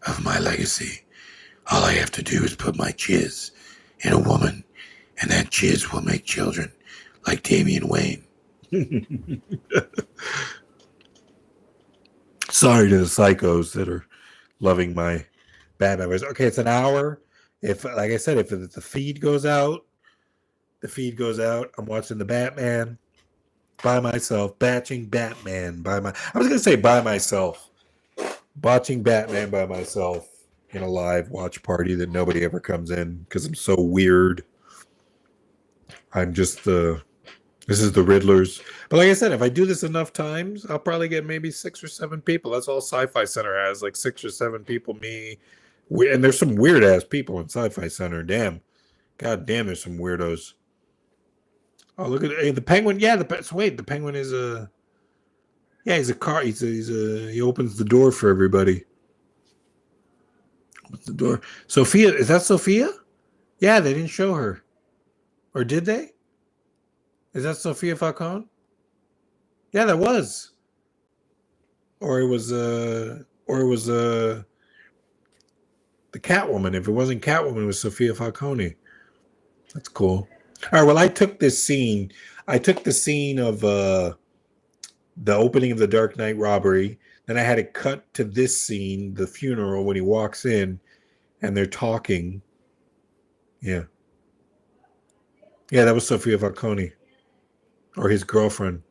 of my legacy. All I have to do is put my jizz in a woman, and that jizz will make children like Damian Wayne. Sorry to the psychos that are loving my Batman voice. Okay, it's an hour. If, like I said, if the feed goes out, I'm watching the Batman by myself, batching Batman by my. I was gonna say by myself, watching Batman by myself in a live watch party that nobody ever comes in because I'm so weird. I'm just the. This is the Riddlers. But like I said, if I do this enough times, I'll probably get maybe 6 or 7 people. That's all Sci-Fi Center has, like 6 or 7 people. Me, and there's some weird ass people in Sci-Fi Center. Damn, god damn, there's some weirdos. Oh, look at the penguin. Yeah, the penguin is a. Yeah, he's a car. He opens the door for everybody. Opens the door. Sophia, is that Sophia? Yeah, they didn't show her, or did they? Is that Sophia Falcone? Yeah, that was. Or it was the Catwoman. If it wasn't Catwoman, it was Sophia Falcone. That's cool. All right, well, I took the scene of the opening of the Dark Knight robbery. Then I had it cut to this scene, the funeral, when he walks in and they're talking. Yeah. Yeah, that was Sophia Falcone. Or his girlfriend.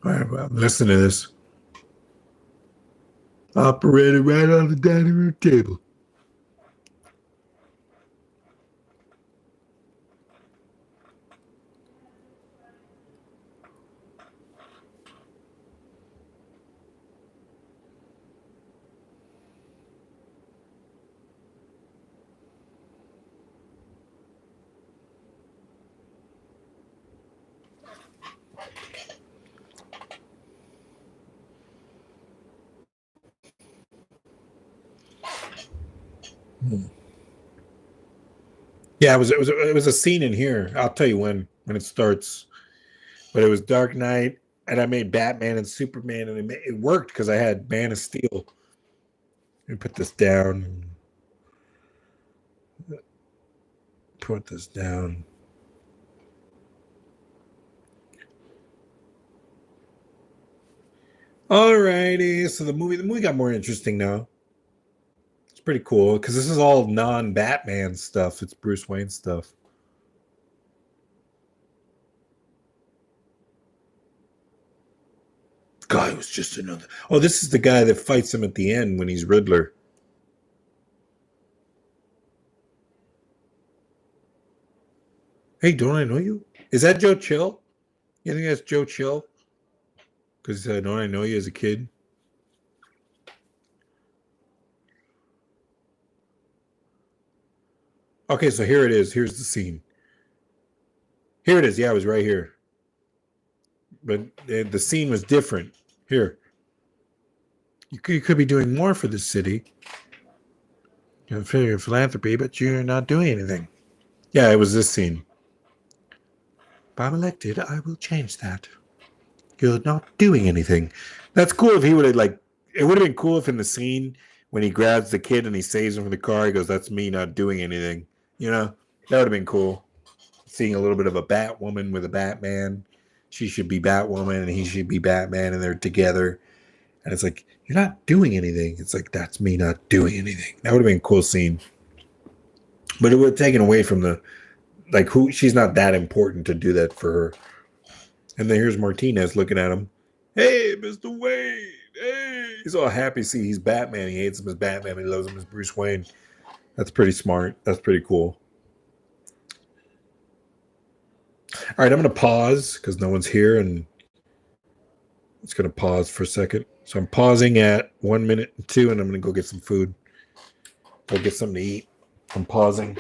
All right, well, listen to this. Operated right on the dining room table. Yeah, it was a scene in here. I'll tell you when it starts. But it was Dark Knight, and I made Batman and Superman, and it worked because I had Man of Steel. Let me put this down. Put this down. Alrighty, so the movie got more interesting now. It's pretty cool because this is all non-Batman stuff. It's Bruce Wayne stuff. Guy was just another. Oh, this is the guy that fights him at the end when he's Riddler. Hey, don't I know you? Is that Joe Chill? You think that's Joe Chill? Because don't I know you as a kid? Okay, so here it is. Here's the scene. Here it is. Yeah, it was right here. But the scene was different. Here. You could be doing more for this city. You're figuring philanthropy, but you're not doing anything. Yeah, it was this scene. If I'm elected, I will change that. You're not doing anything. That's cool if he would have, like, it would have been cool if in the scene when he grabs the kid and he saves him from the car, he goes, that's me not doing anything. You know, that would have been cool. Seeing a little bit of a Batwoman with a Batman. She should be Batwoman and he should be Batman and they're together. And it's like, you're not doing anything. It's like, that's me not doing anything. That would have been a cool scene. But it would have taken away from the, like, who, she's not that important to do that for her. And then here's Martinez looking at him. Hey, Mr. Wayne. Hey. He's all happy to see he's Batman. He hates him as Batman, but he loves him as Bruce Wayne. That's pretty smart. That's pretty cool. All right, I'm going to pause because no one's here, and it's going to pause for a second. So I'm pausing at 1 minute and 2, and I'm going to go get some food. Go get something to eat. I'm pausing.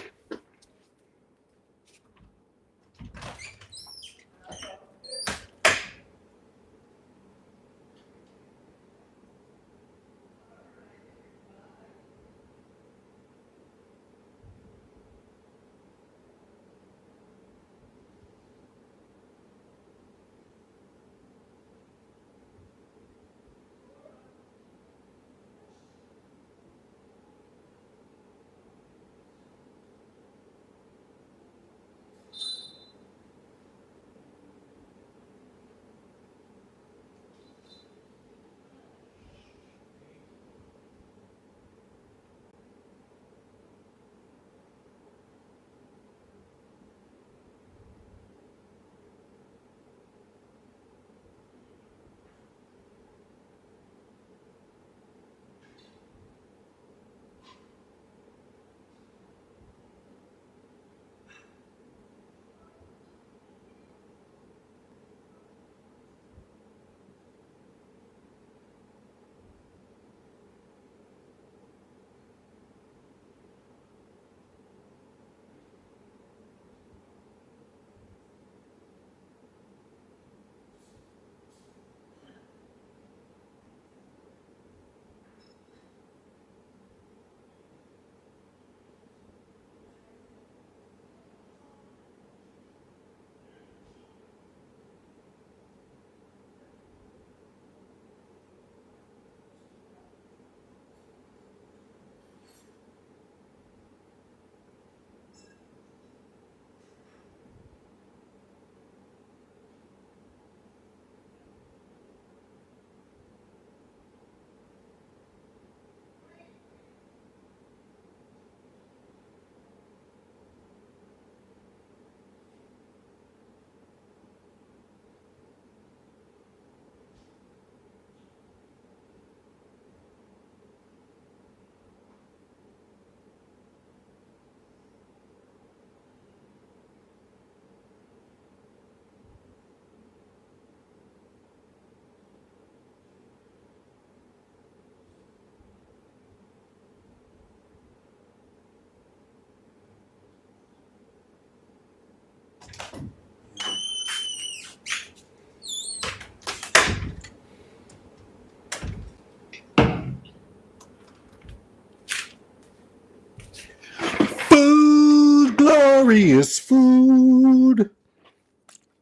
Food, glorious food.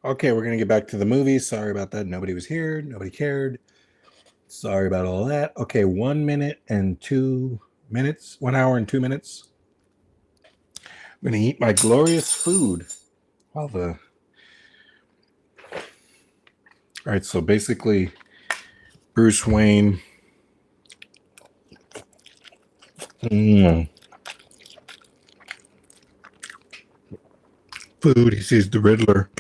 Okay, we're gonna get back to the movie. Sorry about that. Nobody was here. Nobody cared. Sorry about all that. Okay, 1 minute and 2 minutes. 1 hour and 2 minutes. I'm gonna eat my glorious food. All right, so basically, Bruce Wayne. Food. He sees the Riddler.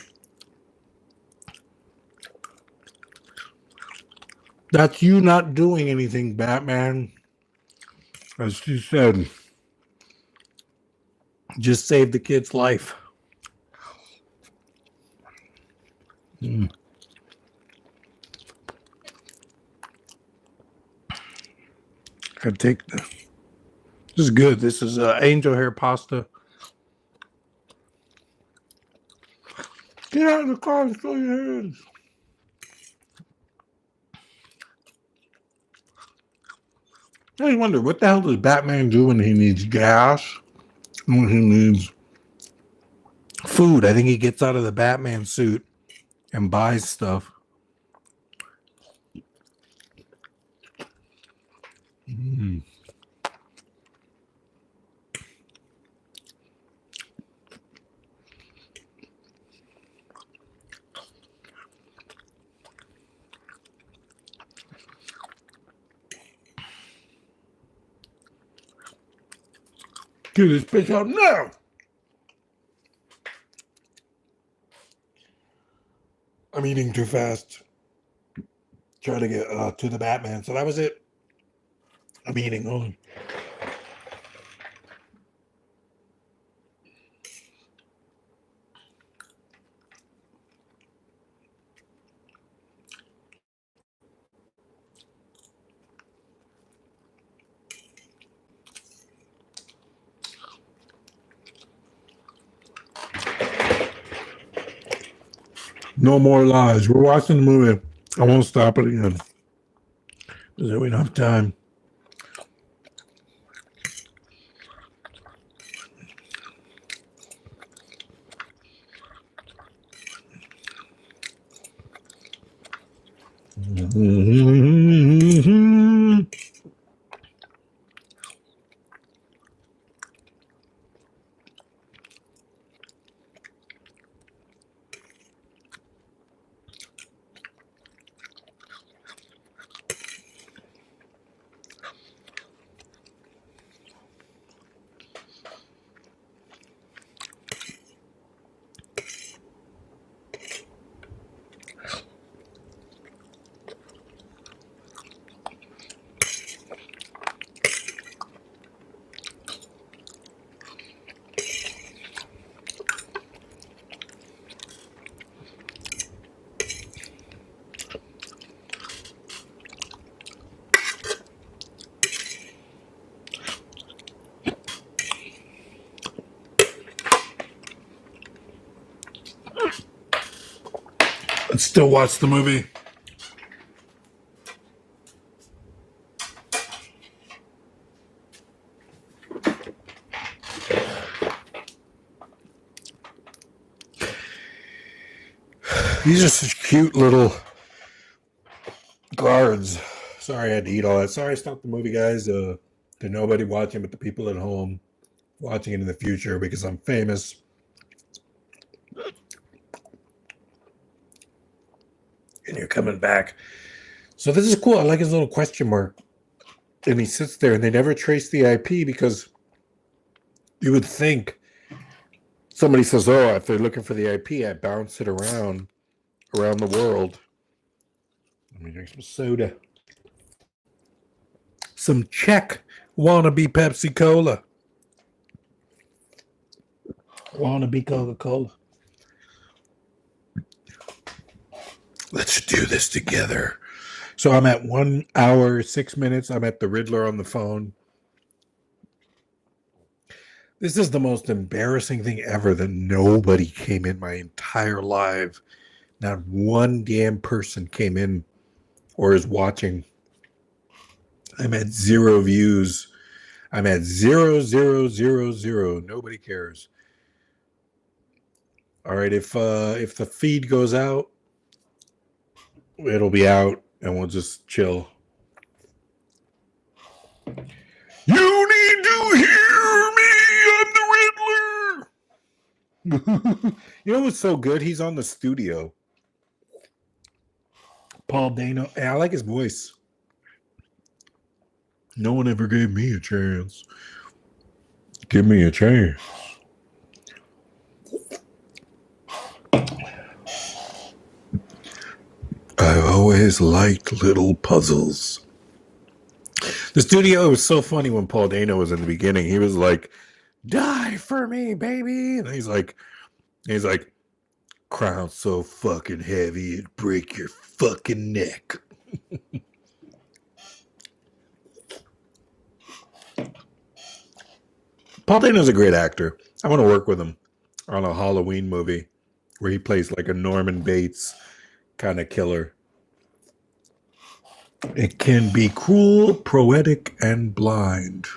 That's you not doing anything, Batman. As she said, just save the kid's life. I take this. This is good. This is angel hair pasta. Get out of the car and show your hands. I wonder, what the hell does Batman do when he needs gas? When he needs food? I think he gets out of the Batman suit and buys stuff. Get this bitch out now! I'm eating too fast. Try to get to the Batman. So that was it. I'm eating on. No more lies. We're watching the movie. I won't stop it again. Because we don't have time. Let's still watch the movie. These are such cute little guards. Sorry I had to eat all that. Sorry I stopped the movie, guys. To nobody watching but the people at home watching it in the future because I'm famous. And you're coming back. So this is cool. I like his little question mark. And he sits there and they never trace the IP because you would think somebody says, oh, if they're looking for the IP, I bounce it around the world. Let me drink some soda. Some Czech wannabe Pepsi Cola. Wannabe Coca-Cola. Let's do this together. So I'm at 1 hour, 6 minutes. I'm at the Riddler on the phone. This is the most embarrassing thing ever that nobody came in my entire live. Not one damn person came in or is watching. I'm at 0 views. I'm at 0, 0, 0, 0. Nobody cares. All right, if the feed goes out, it'll be out and we'll just chill. You need to hear me. I'm the Riddler. You know what's so good? He's on the studio. Paul Dano. Hey, I like his voice. No one ever gave me a chance. Give me a chance. I've always liked little puzzles. The studio was so funny when Paul Dano was in the beginning. He was like, "Die for me, baby," and he's like, "Crown so fucking heavy it'd break your fucking neck." Paul Dano's a great actor. I want to work with him on a Halloween movie where he plays like a Norman Bates kind of killer. It can be cruel, poetic, and blind.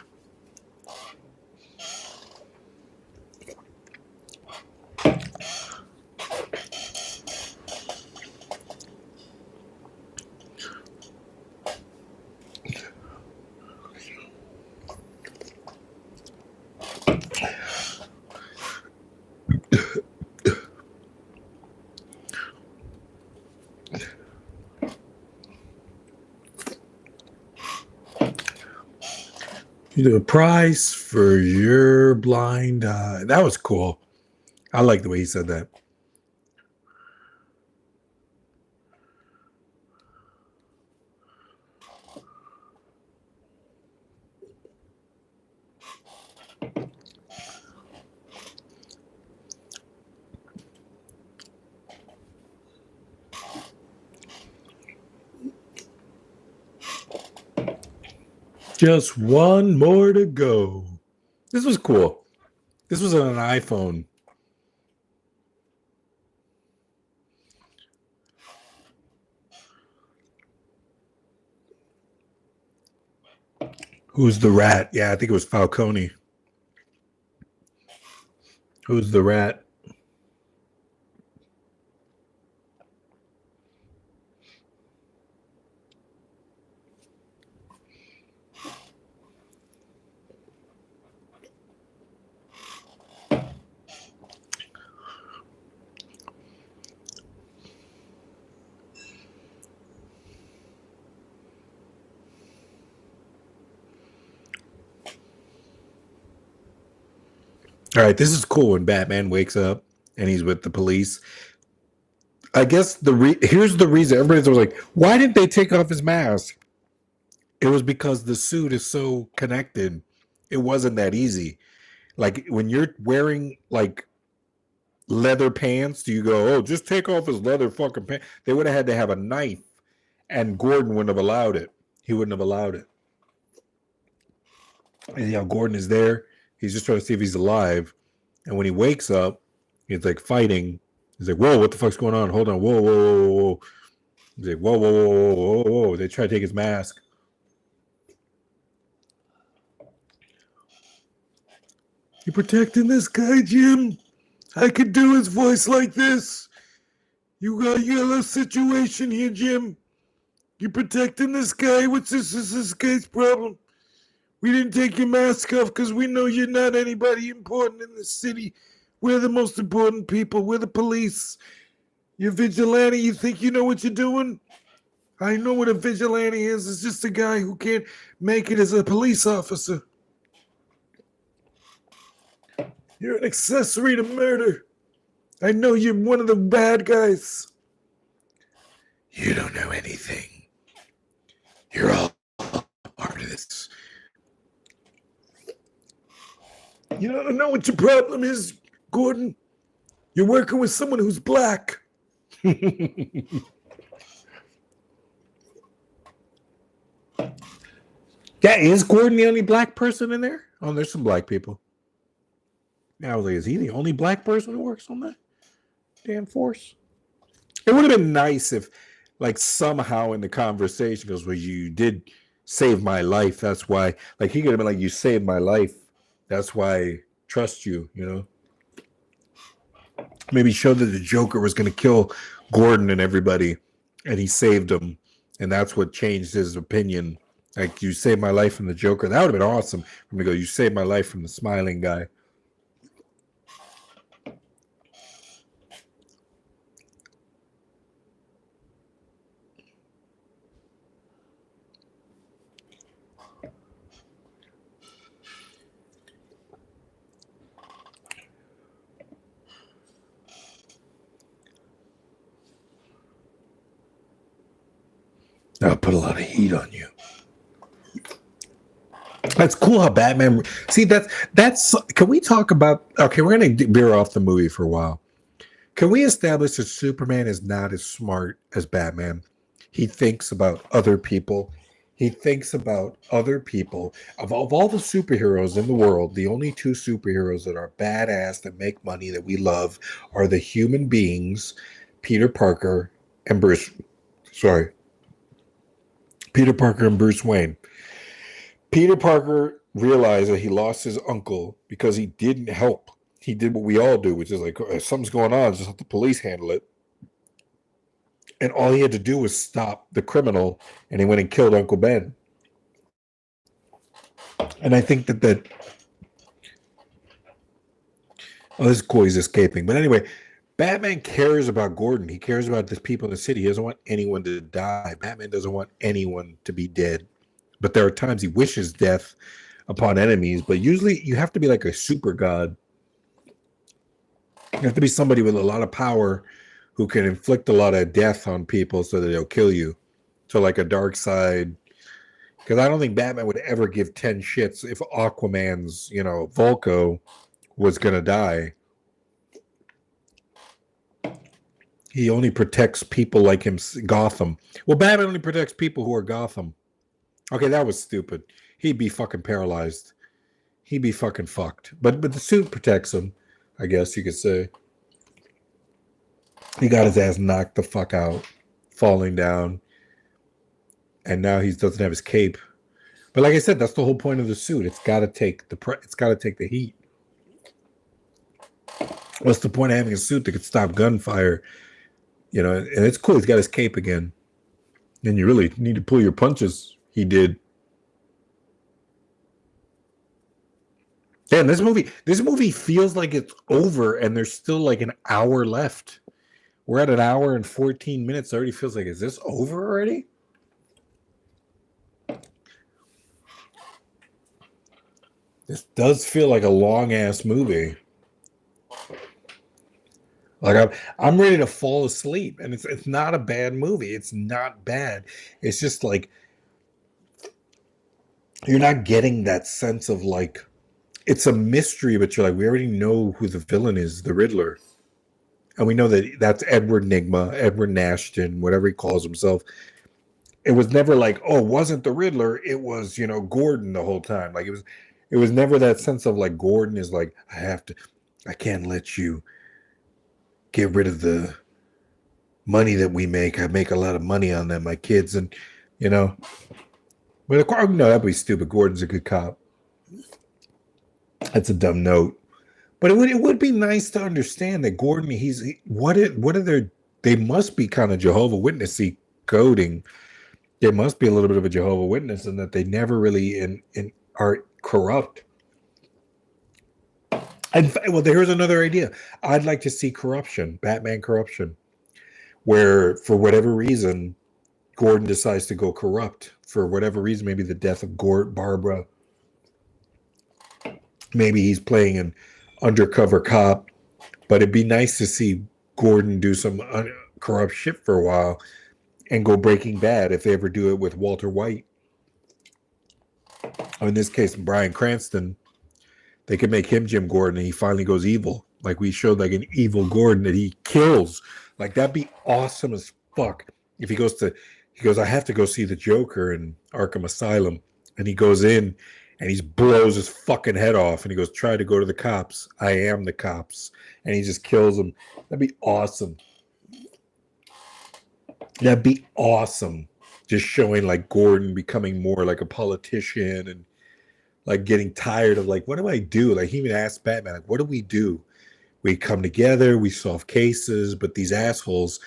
The price for your blind eye. That was cool. I like the way he said that. Just one more to go. This was cool. This was on an iPhone. Who's the rat? Yeah, I think it was Falcone. Who's the rat? All right, this is cool when Batman wakes up and he's with the police. I guess here's the reason. Everybody's like, why didn't they take off his mask? It was because the suit is so connected. It wasn't that easy. Like when you're wearing like leather pants, do you go, oh, just take off his leather fucking pants? They would have had to have a knife, and Gordon wouldn't have allowed it. He wouldn't have allowed it. And Gordon is there. He's just trying to see if he's alive. And when he wakes up, he's like fighting. He's like, whoa, what the fuck's going on? Hold on. Whoa, whoa, whoa, whoa, whoa. He's like, whoa, whoa, whoa, whoa, whoa, whoa. They try to take his mask. You protecting this guy, Jim? I could do his voice like this. You got a situation here, Jim. You protecting this guy? What's this guy's problem? We didn't take your mask off because we know you're not anybody important in this city. We're the most important people. We're the police. You're vigilante. You think you know what you're doing? I know what a vigilante is. It's just a guy who can't make it as a police officer. You're an accessory to murder. I know you're one of the bad guys. You don't know anything. You're all part of this. You don't know what your problem is, Gordon. You're working with someone who's black. Yeah, is Gordon the only black person in there? Oh, there's some black people. I was like, is he the only black person who works on that damn force? It would have been nice if, like, somehow in the conversation goes, well, you did save my life. That's why, like, he could have been like, you saved my life. That's why I trust you, you know? Maybe show that the Joker was going to kill Gordon and everybody, and he saved him. And that's what changed his opinion. Like, you saved my life from the Joker. That would have been awesome. I'm going to go, you saved my life from the smiling guy. That'll put a lot of heat on you. That's cool how Batman. See, that's. Can we talk about? Okay, we're gonna veer off the movie for a while. Can we establish that Superman is not as smart as Batman? He thinks about other people. He thinks about other people. Of all the superheroes in the world, the only two superheroes that are badass that make money that we love are the human beings, Peter Parker and Bruce. Sorry, Peter Parker and Bruce Wayne. Peter Parker realized that he lost his uncle because he didn't help. He did what we all do, which is like, if something's going on, just let the police handle it. And all he had to do was stop the criminal, and he went and killed Uncle Ben. And I think that oh, this is cool, he's escaping. But anyway, Batman cares about Gordon. He cares about the people in the city. He doesn't want anyone to die. Batman doesn't want anyone to be dead. But there are times he wishes death upon enemies. But usually you have to be like a super god. You have to be somebody with a lot of power who can inflict a lot of death on people so that they'll kill you. So like a dark side. Because I don't think Batman would ever give 10 shits if Aquaman's, Volko was going to die. He only protects people like him, Gotham. Well, Batman only protects people who are Gotham. Okay, that was stupid. He'd be fucking paralyzed. He'd be fucking fucked. But the suit protects him, I guess you could say. He got his ass knocked the fuck out, falling down. And now he doesn't have his cape. But like I said, that's the whole point of the suit. It's got to take the heat. What's the point of having a suit that could stop gunfire? And it's cool. He's got his cape again. And you really need to pull your punches. He did. Damn, this movie feels like it's over and there's still like an hour left. We're at an hour and 14 minutes. It already feels like, is this over already? This does feel like a long ass movie. Like I'm ready to fall asleep, and it's not a bad movie. It's not bad. It's just like you're not getting that sense of like it's a mystery, but you're like, we already know who the villain is, the Riddler, and we know that that's Edward Nygma, Edward Nashton, whatever he calls himself. It was never like, oh, it wasn't the Riddler. It was Gordon the whole time. Like it was never that sense of like Gordon is like I can't let you get rid of the money that we make. I make a lot of money on them, my kids, and But of course, no, that'd be stupid. Gordon's a good cop. That's a dumb note. But it would be nice to understand that Gordon, they must be kind of Jehovah Witnessy coding. There must be a little bit of a Jehovah Witness, and that they never really are corrupt. And well, here's another idea. I'd like to see corruption, Batman corruption, where for whatever reason, Gordon decides to go corrupt. For whatever reason, maybe the death of Barbara. Maybe he's playing an undercover cop. But it'd be nice to see Gordon do some corrupt shit for a while and go Breaking Bad if they ever do it with Walter White. Or in this case, Bryan Cranston. They could make him Jim Gordon and he finally goes evil. Like we showed like an evil Gordon that he kills. Like that'd be awesome as fuck. If he goes, I have to go see the Joker in Arkham Asylum. And he goes in and he blows his fucking head off, and he goes, "Try to go to the cops. I am the cops," and he just kills him. That'd be awesome. That'd be awesome. Just showing like Gordon becoming more like a politician and like getting tired of like, what do I do? Like he even asked Batman, like, what do we do? We come together, we solve cases, but these assholes,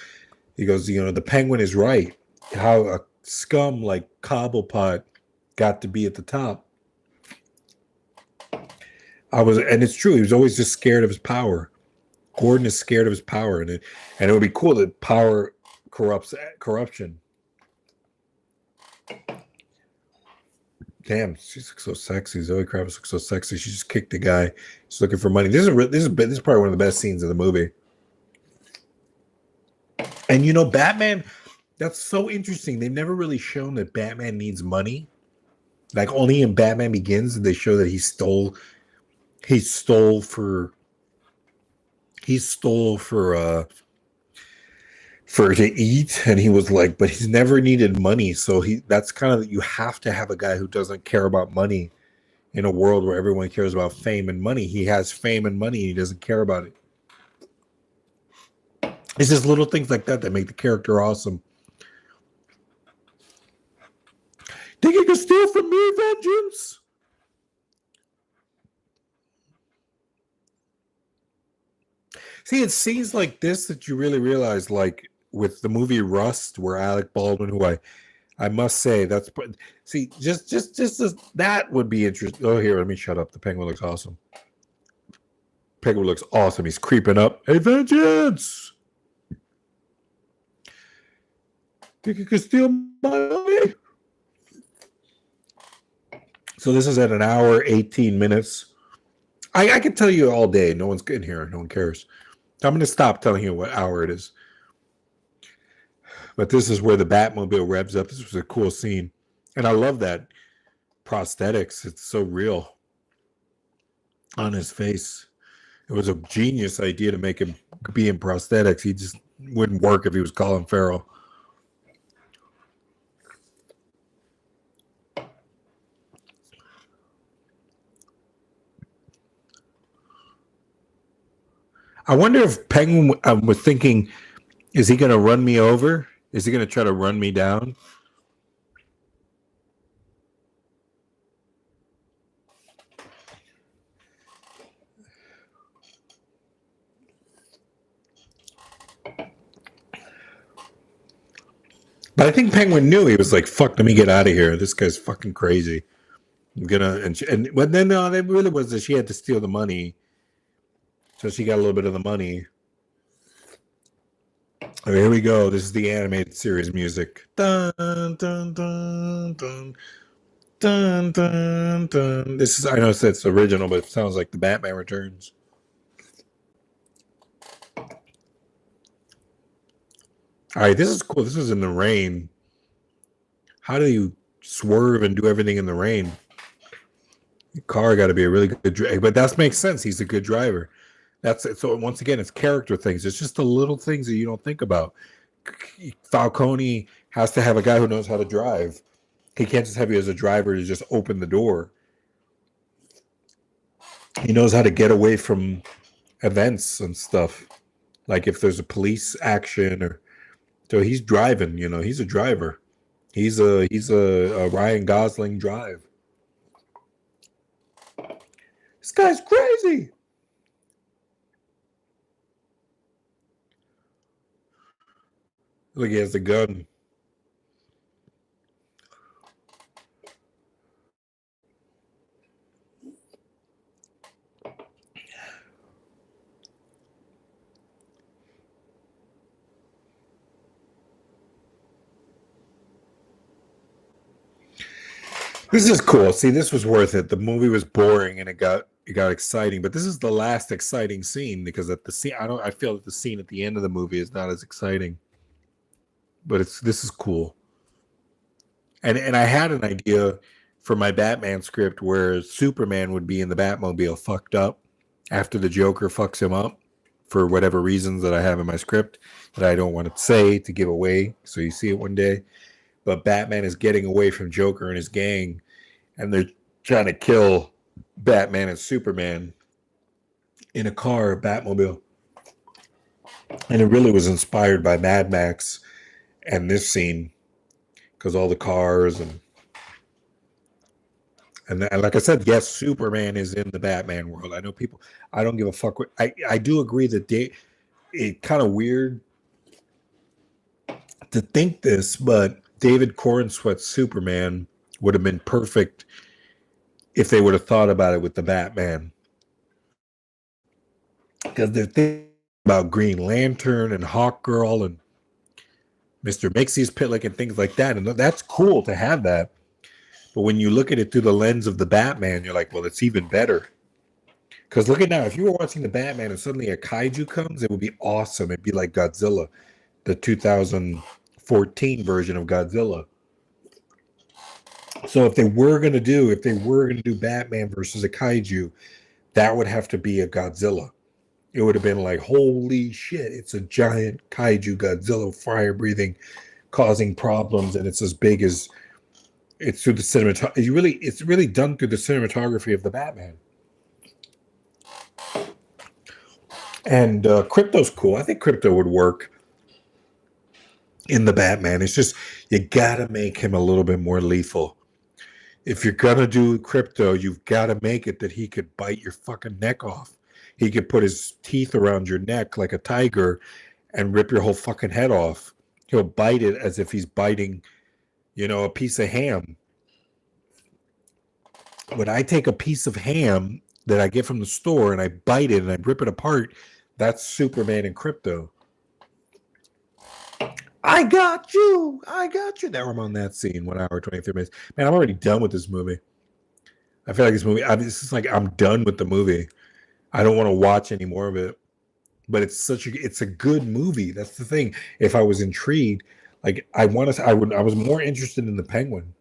he goes, the Penguin is right. How a scum like Cobblepot got to be at the top. And it's true, he was always just scared of his power. Gordon is scared of his power, and it would be cool that power corrupts corruption. Damn, she looks so sexy. Zoe Kravitz looks so sexy. She just kicked the guy. She's looking for money. This is probably one of the best scenes of the movie. And Batman, that's so interesting. They've never really shown that Batman needs money. Like only in Batman Begins did they show that he stole for to eat, and he was like, but he's never needed money. So that's kind of, you have to have a guy who doesn't care about money in a world where everyone cares about fame and money. He has fame and money, and he doesn't care about it. It's just little things like that make the character awesome. Think you can steal from me, vengeance? See, it's scenes like this that you really realize, like with the movie Rust, where Alec Baldwin, who I must say, just that would be interesting. Oh, here, let me shut up. The Penguin looks awesome. Penguin looks awesome. He's creeping up. Hey, vengeance! Think you can steal my money? So this is at an hour, 18 minutes. I can tell you all day. No one's in here. No one cares. I'm going to stop telling you what hour it is. But this is where the Batmobile revs up. This was a cool scene. And I love that prosthetics. It's so real on his face. It was a genius idea to make him be in prosthetics. He just wouldn't work if he was Colin Farrell. I wonder if Penguin was thinking, is he going to run me over? Is he going to try to run me down? But I think Penguin knew. He was like, fuck, let me get out of here. This guy's fucking crazy. I'm gonna but then no, it really was that she had to steal the money. So she got a little bit of the money. Oh, here we go. This is the animated series music. Dun dun dun dun dun dun dun. This is, I know it's original, but it sounds like the Batman Returns. All right, this is cool. This is in the rain. How do you swerve and do everything in the rain? Your car got to be a really good driver, but that makes sense. He's a good driver. That's it. So once again, it's character things. It's just the little things that you don't think about. Falcone has to have a guy who knows how to drive. He can't just have you as a driver to just open the door. He knows how to get away from events and stuff. Like if there's a police action, or so he's driving. He's a driver. He's a Ryan Gosling drive. This guy's crazy. Look, he has the gun. This is cool. See, this was worth it. The movie was boring and it got exciting, but this is the last exciting scene, because at the scene, I feel that the scene at the end of the movie is not as exciting. But this is cool. And I had an idea for my Batman script where Superman would be in the Batmobile fucked up after the Joker fucks him up for whatever reasons that I have in my script that I don't want to say to give away, so you see it one day. But Batman is getting away from Joker and his gang, and trying to kill Batman and Superman in a car, a Batmobile. And it really was inspired by Mad Max and this scene because all the cars and like I said, yes, Superman is in the Batman world. I know people. I don't give a fuck. I do agree that it kind of weird to think this, but David Cornsweet's Superman would have been perfect if they would have thought about it with the Batman, because they're thinking about Green Lantern and Hawkgirl and Mr. Mixie's Pitlick and things like that, and that's cool to have that. But when you look at it through the lens of the Batman, you're like, well, it's even better. Because look at now, if you were watching the Batman and suddenly a kaiju comes, it would be awesome. It'd be like Godzilla, the 2014 version of Godzilla. So if they were gonna do Batman versus a kaiju, that would have to be a Godzilla. It would have been like, holy shit, it's a giant kaiju Godzilla, fire breathing, causing problems, and it's as big as it's through the cinematography. It's really done through the cinematography of the Batman. And Crypto's cool. I think Crypto would work in the Batman. It's just you gotta make him a little bit more lethal. If you're gonna do Crypto, you've got to make it that he could bite your fucking neck off. He could put his teeth around your neck like a tiger and rip your whole fucking head off. He'll bite it as if he's biting, a piece of ham. When I take a piece of ham that I get from the store and I bite it and I rip it apart, that's Superman and Crypto. I got you. Now I'm on that scene, 1 hour, 23 minutes. Man, I'm already done with this movie. I feel like this is like I'm done with the movie. I don't want to watch any more of it. But it's a good movie. That's the thing. If I was intrigued, like I was more interested in the Penguin.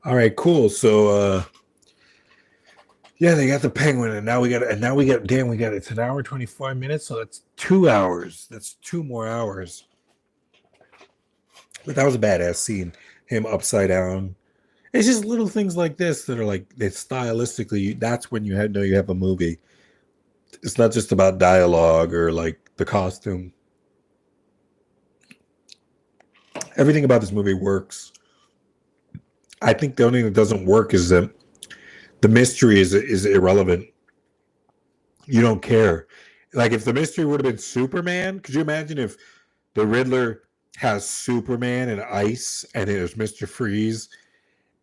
All right, cool. So yeah, they got the Penguin, and now we got it's an hour 25 minutes, so that's 2 hours. That's 2 more hours. But that was a badass scene. Him upside down. It's just little things like this that are like that stylistically. That's when you have a movie. It's not just about dialogue or like the costume. Everything about this movie works. I think the only thing that doesn't work is that the mystery is irrelevant. You don't care. Like if the mystery would have been Superman, could you imagine if the Riddler has Superman and ice and it was Mr. Freeze,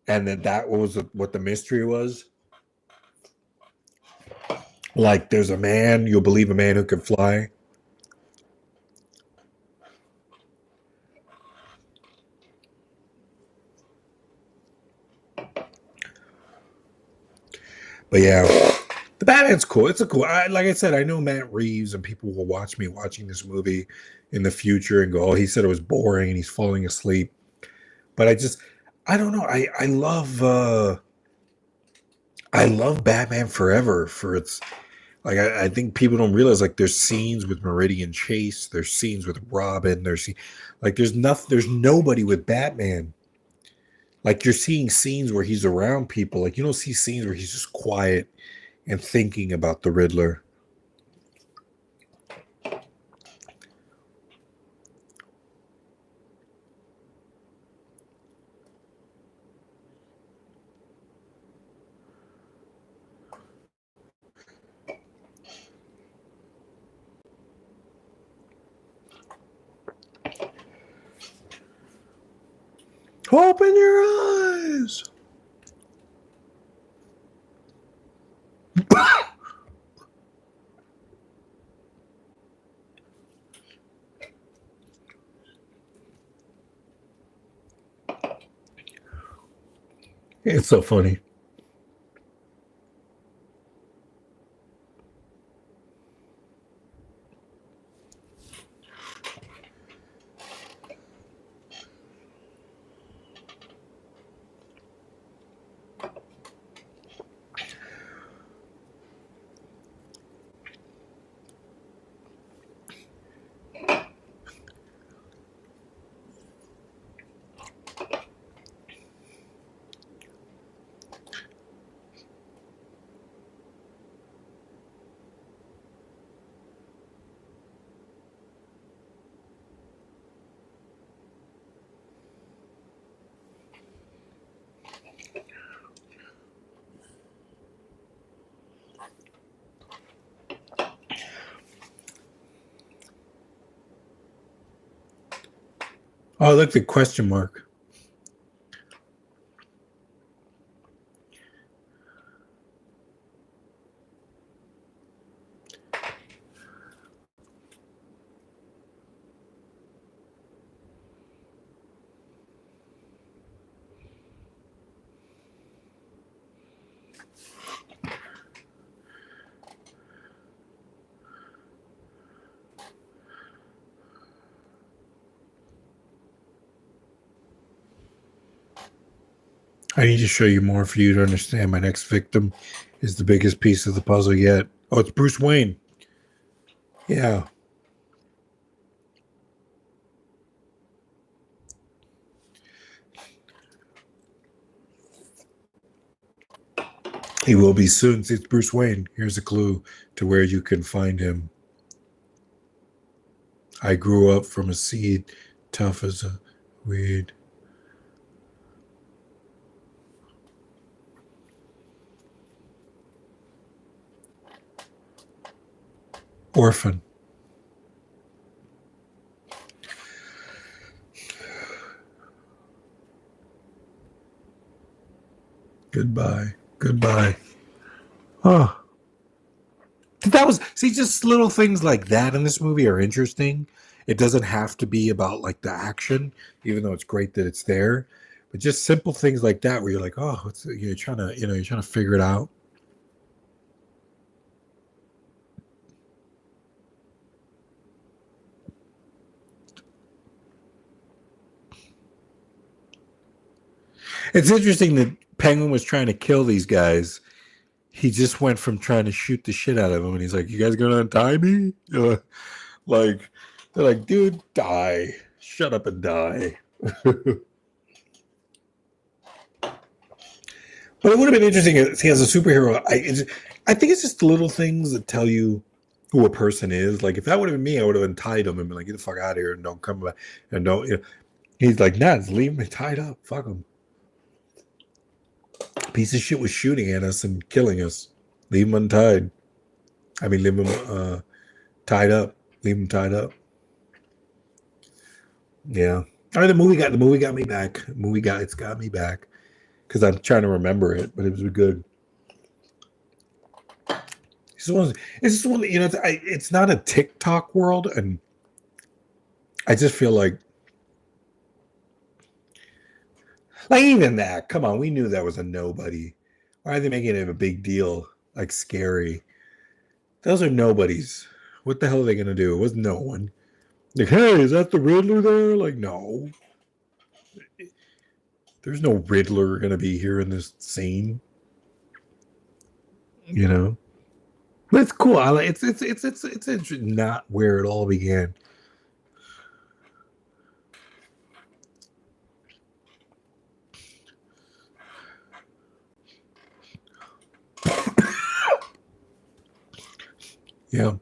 and then that was what the mystery was? Like there's a man, you'll believe a man who can fly. But yeah, the Batman's cool. It's like I said, I know Matt Reeves and people will watch me watching this movie in the future and go, oh, he said it was boring and he's falling asleep. But I don't know. I love Batman Forever for its like I think people don't realize like there's scenes with Meridian Chase, there's scenes with Robin, there's nobody with Batman. Like you're seeing scenes where he's around people. Like you don't see scenes where he's just quiet and thinking about the Riddler. Open your eyes. It's so funny. Oh, look, the question mark. I need to show you more for you to understand. My next victim is the biggest piece of the puzzle yet. Oh, it's Bruce Wayne. Yeah. He will be soon. It's Bruce Wayne. Here's a clue to where you can find him. I grew up from a seed, tough as a weed. Orphan. Goodbye. Goodbye. Oh. That was, see, just little things like that in this movie are interesting. It doesn't have to be about like the action, even though it's great that it's there. But just simple things like that where you're like, oh, you're trying to, you're trying to figure it out. It's interesting that Penguin was trying to kill these guys. He just went from trying to shoot the shit out of them, and he's like, "You guys gonna untie me?" Like, they're like, "Dude, die! Shut up and die." But it would have been interesting if he has a superhero. I think it's just little things that tell you who a person is. Like if that would have been me, I would have untied him and been like, "Get the fuck out of here and don't come back." And don't. He's like, "Nah, just leave me tied up. Fuck him." Piece of shit was shooting at us and killing us. Leave him untied. I mean, leave him tied up. Leave him tied up. Yeah. All right, the movie got me back. It's got me back because I'm trying to remember it, but it was good. It's just one. It's not a TikTok world, and I just feel like even that. Come on, we knew that was a nobody. Why are they making it a big deal? Like scary. Those are nobodies. What the hell are they gonna do? It was no one. Like, hey, is that the Riddler there? Like, no. There's no Riddler gonna be here in this scene. But it's cool. I like it's not where it all began. Yeah.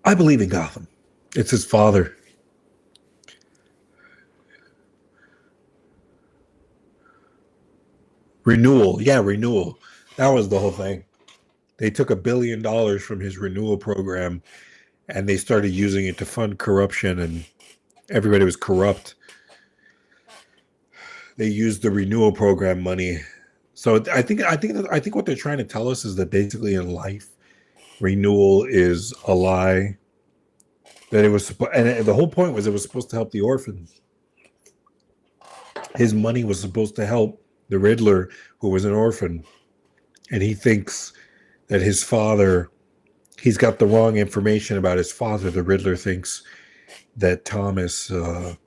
I believe in Gotham. It's his father. Renewal. Yeah, renewal. That was the whole thing. They took $1 billion from his renewal program and they started using it to fund corruption, and everybody was corrupt. They used the renewal program money. So I think what they're trying to tell us is that basically in life, renewal is a lie. That it was, and the whole point was it was supposed to help the orphans. His money was supposed to help the Riddler, who was an orphan, and he thinks that his father, he's got the wrong information about his father. The Riddler thinks that the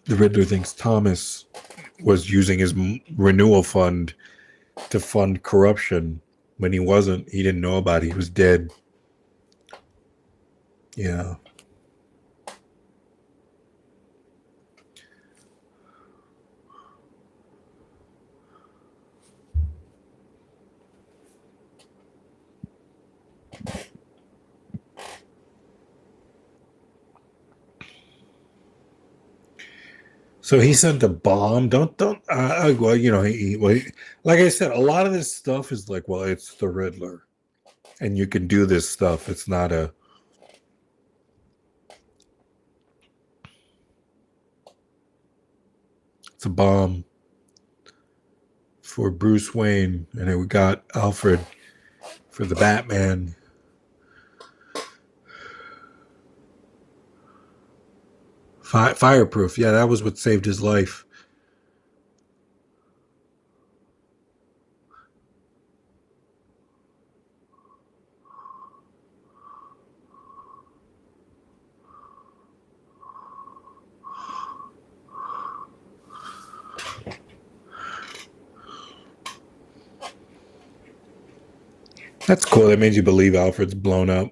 Riddler thinks Thomas was using his renewal fund to fund corruption when he wasn't. He didn't know about it. He was dead. Yeah. So he sent a bomb. Don't. Well, like I said, a lot of this stuff is like, well, it's the Riddler, and you can do this stuff. It's not a. It's a bomb for Bruce Wayne, and then we got Alfred for the Batman. Fireproof. Yeah, that was what saved his life. That's cool. That made you believe Alfred's blown up.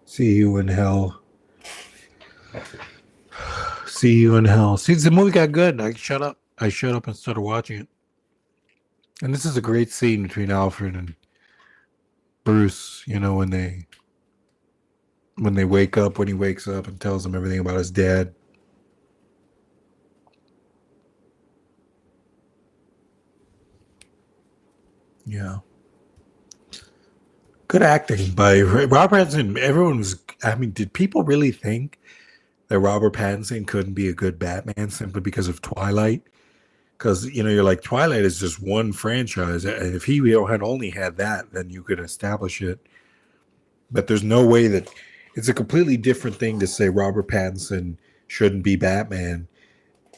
See you in hell. See you in hell. See, the movie got good. I shut up. I shut up and started watching it. And this is a great scene between Alfred and Bruce. You know, when they wake up, when he wakes up and tells them everything about his dad. Yeah. Good acting by Robert Pattinson. Everyone was. I mean, did people really think that Robert Pattinson couldn't be a good Batman simply because of Twilight? Because you're like, Twilight is just one franchise, and if he had only had that, then you could establish it. But there's no way that it's a completely different thing to say Robert Pattinson shouldn't be Batman.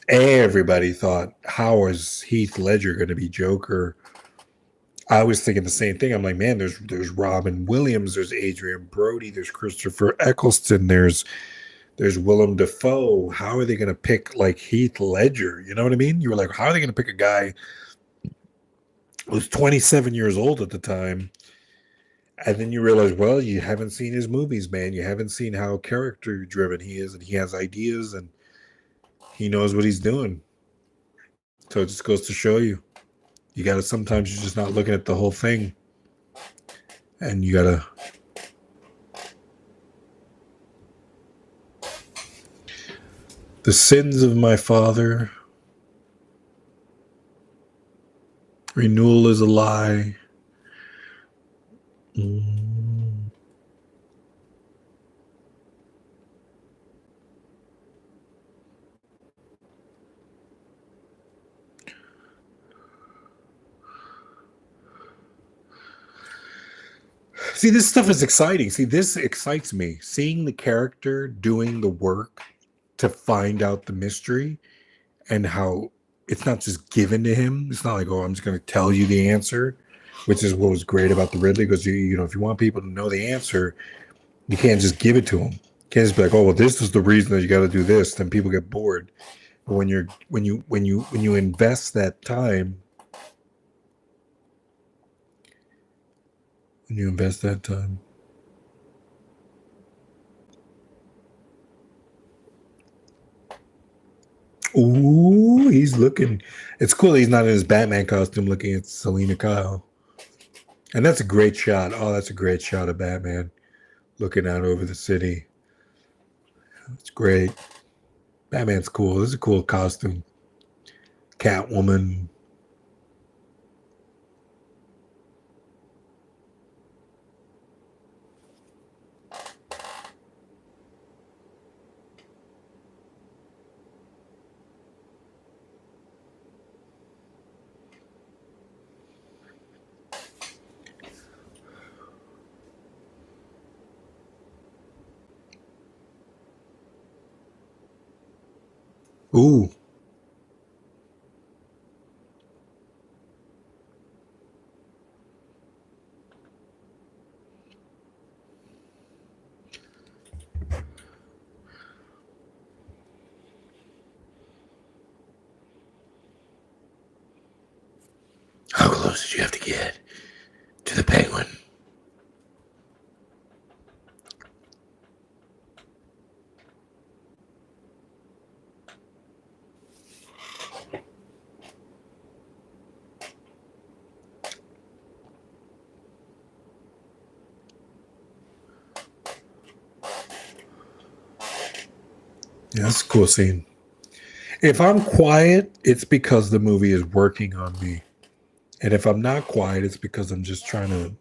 Everybody thought, how is Heath Ledger going to be Joker? I was thinking the same thing. I'm like, man, there's Robin Williams, there's Adrian Brody, there's Christopher Eccleston, there's Willem Dafoe. How are they going to pick like Heath Ledger? You know what I mean? You were like, how are they going to pick a guy who's 27 years old at the time? And then you realize, well, you haven't seen his movies, man. You haven't seen how character driven he is, and he has ideas and he knows what he's doing. So it just goes to show you. You got to sometimes you're just not looking at the whole thing. And you got to. The sins of my father. Renewal is a lie. See, this stuff is exciting. See, this excites me. Seeing the character doing the work to find out the mystery and how it's not just given to him. It's not like, oh, I'm just going to tell you the answer, which is what was great about the Ridley. Because if you want people to know the answer, you can't just give it to them. You can't just be like, oh, well, this is the reason that you got to do this. Then people get bored. But when you invest that time, ooh, he's looking. It's cool he's not in his Batman costume looking at Selena Kyle. And that's a great shot. Oh, that's a great shot of Batman looking out over the city. It's great. Batman's cool. This is a cool costume. Catwoman. Ooh. How close did you have to get to the penguin? Yeah, that's a cool scene. If I'm quiet, it's because the movie is working on me. And if I'm not quiet, it's because I'm just trying to,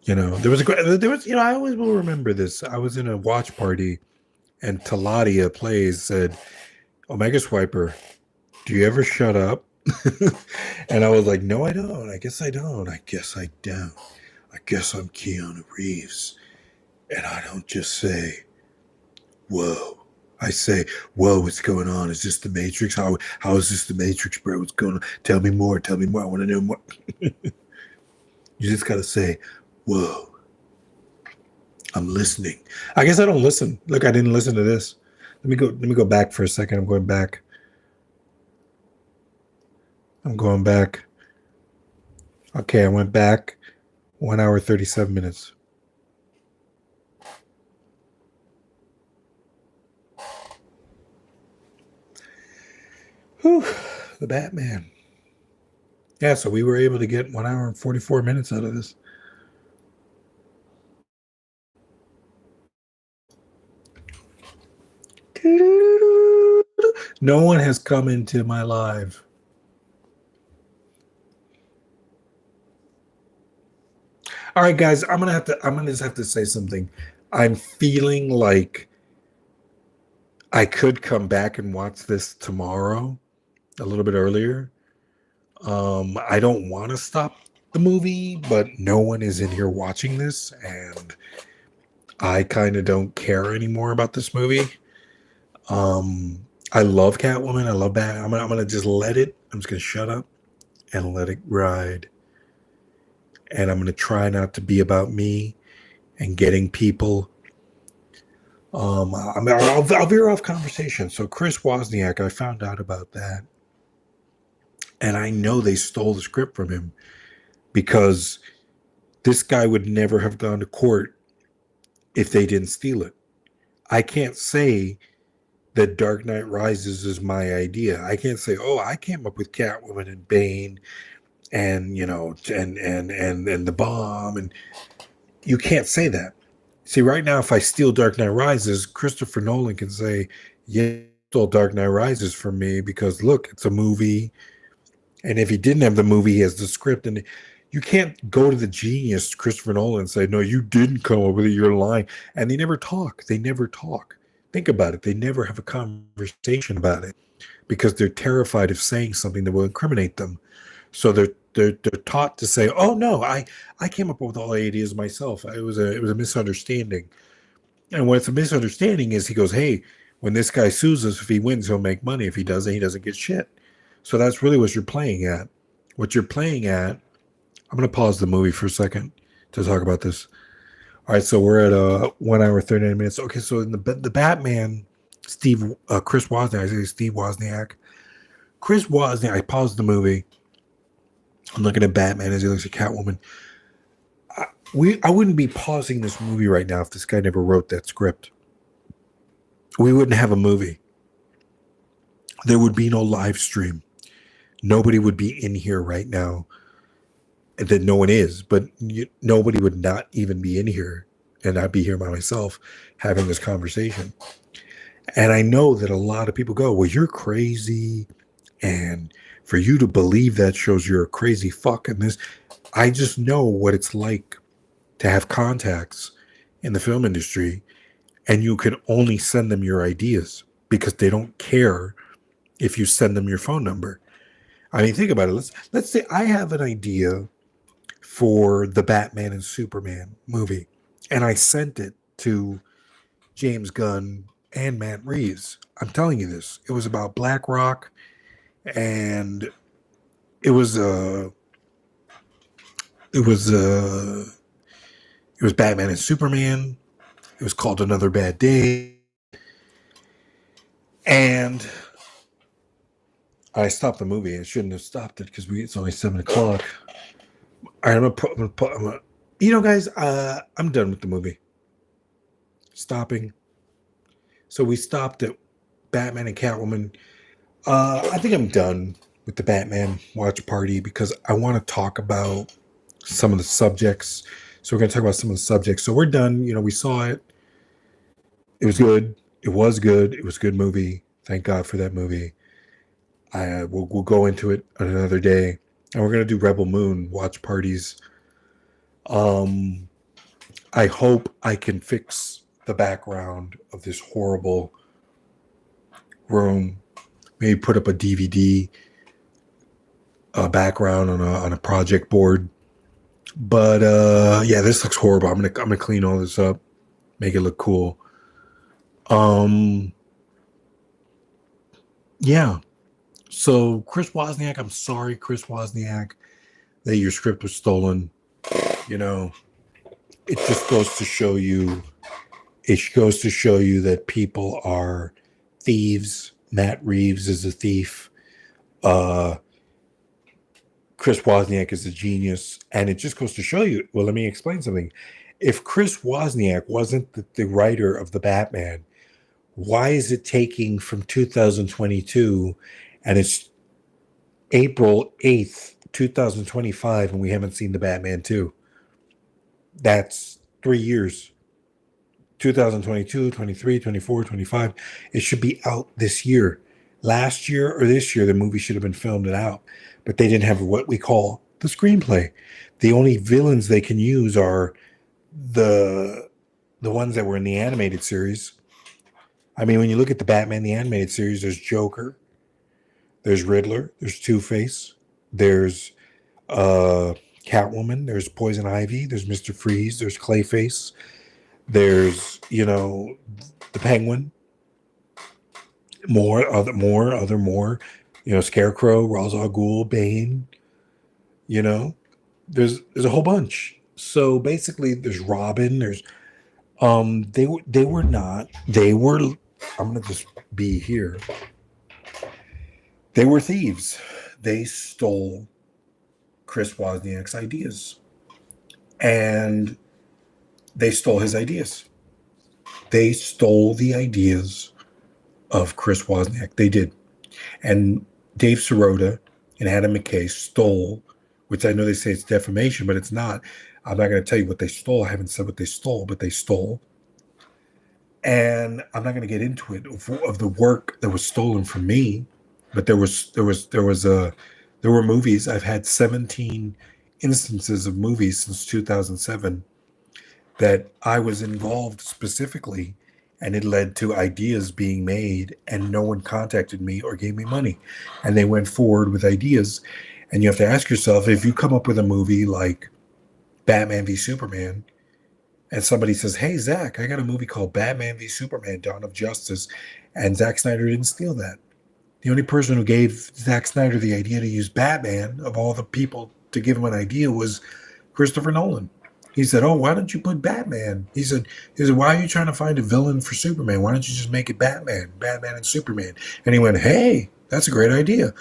I always will remember this. I was in a watch party and Taladia Plays said, Omega Swiper, do you ever shut up? And I was like, no, I don't. I guess I don't. I guess I don't. I guess I'm Keanu Reeves. And I don't just say, whoa. I say, whoa, what's going on? Is this the Matrix? How is this the Matrix, bro? What's going on? Tell me more. Tell me more. I want to know more. You just got to say, whoa, I'm listening. I guess I don't listen. Look, I didn't listen to this. Let me go back for a second. I'm going back. Okay, I went back 1 hour, 37 minutes. Whew, the Batman. Yeah, so we were able to get 1 hour and 44 minutes out of this. No one has come into my live. All right, guys, I'm gonna just have to say something. I'm feeling like I could come back and watch this tomorrow, a little bit earlier. I don't want to stop the movie, but no one is in here watching this, and I kind of don't care anymore about this movie. I love Catwoman. I love Bat. I'm gonna just let it. I'm just gonna shut up and let it ride. And I'm gonna try not to be about me and getting people. I'll veer off conversation. So Chris Wozniak, I found out about that, and I know they stole the script from him because this guy would never have gone to court if they didn't steal it. I can't say that Dark Knight Rises is my idea. I can't say, oh, I came up with Catwoman and Bane and and the bomb, and you can't say that. See, right now, if I steal Dark Knight Rises, Christopher Nolan can say, yeah, you stole Dark Knight Rises from me because look, it's a movie. And if he didn't have the movie, he has the script. And you can't go to the genius, Christopher Nolan, and say, no, you didn't come up with it. You're lying. And they never talk. They never talk. Think about it. They never have a conversation about it because they're terrified of saying something that will incriminate them. So they're taught to say, "Oh no, I came up with all the ideas myself. It was a misunderstanding." And what it's a misunderstanding is he goes, "Hey, when this guy sues us, if he wins, he'll make money. If he doesn't, he doesn't get shit." So that's really what you're playing at. What you're playing at. I'm going to pause the movie for a second to talk about this. All right, so we're at 1 hour 39 minutes. Okay, so in the Batman, Chris Wozniak, I say Steve Wozniak. Chris Wozniak. I paused the movie. I'm looking at Batman as he looks at Catwoman. I wouldn't be pausing this movie right now if this guy never wrote that script. We wouldn't have a movie. There would be no live stream. Nobody would be in here right now. That no one is, but nobody would not even be in here, and I'd be here by myself having this conversation. And I know that a lot of people go, well, you're crazy. And for you to believe that shows you're a crazy fuck. And this, I just know what it's like to have contacts in the film industry, and you can only send them your ideas because they don't care if you send them your phone number. I mean, think about it. Let's say I have an idea for the Batman and Superman movie, and I sent it to James Gunn and Matt Reeves. I'm telling you this. It was about BlackRock, and it was Batman and Superman. It was called Another Bad Day, and I stopped the movie. I shouldn't have stopped it because it's only 7:00. All right, I'm gonna you know, guys, I'm done with the movie. Stopping. So we stopped at Batman and Catwoman. I think I'm done with the Batman watch party because I want to talk about some of the subjects. So we're going to talk about some of the subjects. So we're done. You know, we saw it. It was good. It was good. It was a good movie. Thank God for that movie. We'll go into it on another day, and we're gonna do Rebel Moon watch parties. Um, I hope I can fix the background of this horrible room. Maybe put up a DVD background on a project board. But yeah, this looks horrible. I'm gonna clean all this up, make it look cool. Yeah. So Chris Wozniak, I'm sorry, Chris Wozniak, that your script was stolen. You know, it just goes to show you. It goes to show you that people are thieves. Matt Reeves is a thief. Chris Wozniak is a genius, and it just goes to show you. Well, let me explain something. If Chris Wozniak wasn't the writer of the Batman, why is it taking from 2022 and it's April 8th, 2025, and we haven't seen the Batman 2? That's 3 years. 2022, 23, 24, 25. It should be out this year. Last year or this year, the movie should have been filmed and out, but they didn't have what we call the screenplay. The only villains they can use are the ones that were in the animated series. I mean, when you look at the Batman the animated series, there's Joker, there's Riddler, there's Two-Face, there's Catwoman, there's Poison Ivy, there's Mr. Freeze, there's Clayface, there's the Penguin, more, Scarecrow, Ra's al Ghul, Bane. There's a whole bunch. So basically, there's Robin. There's they were not. They were. I'm gonna just be here. They were thieves. They stole Chris Wozniak's ideas, and they stole his ideas. They stole the ideas of Chris Wozniak. They did. And Dave Sirota and Adam McKay stole, which I know they say it's defamation, but it's not. I'm not going to tell you what they stole. I haven't said what they stole, but they stole. And I'm not going to get into it of the work that was stolen from me. But there were movies. I've had 17 instances of movies since 2007 that I was involved specifically, and it led to ideas being made, and no one contacted me or gave me money, and they went forward with ideas. And you have to ask yourself, if you come up with a movie like Batman v Superman, and somebody says, hey, Zach, I got a movie called Batman v Superman, Dawn of Justice, and Zack Snyder didn't steal that. The only person who gave Zack Snyder the idea to use Batman, of all the people to give him an idea, was Christopher Nolan. He said, oh, why don't you put Batman? He said, why are you trying to find a villain for Superman? Why don't you just make it Batman and Superman? And he went, hey, that's a great idea.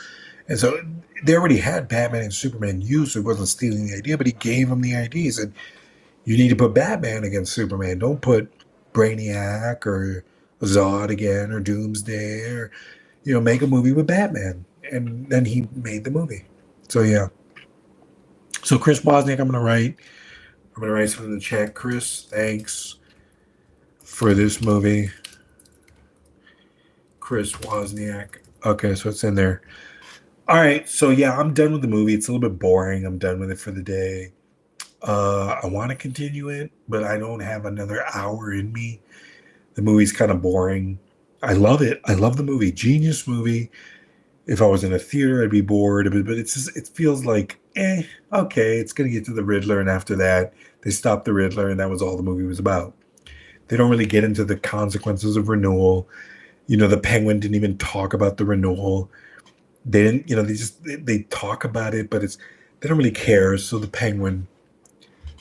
And so they already had Batman and Superman used, so he wasn't stealing the idea, but he gave him the idea. He said, you need to put Batman against Superman. Don't put Brainiac or Zod again or Doomsday, or, make a movie with Batman. And then he made the movie. So, yeah. So Chris Wozniak, I'm going to write something in the chat. Chris, thanks for this movie. Chris Wozniak. Okay, so it's in there. All right, so yeah, I'm done with the movie. It's a little bit boring. I'm done with it for the day. I want to continue it, but I don't have another hour in me. The movie's kind of boring. I love it. I love the movie. Genius movie. If I was in a theater, I'd be bored. But it's just, it feels like, okay, it's going to get to the Riddler. And after that, they stopped the Riddler, and that was all the movie was about. They don't really get into the consequences of renewal. The Penguin didn't even talk about the renewal. They didn't, they talk about it, but they don't really care. So the Penguin.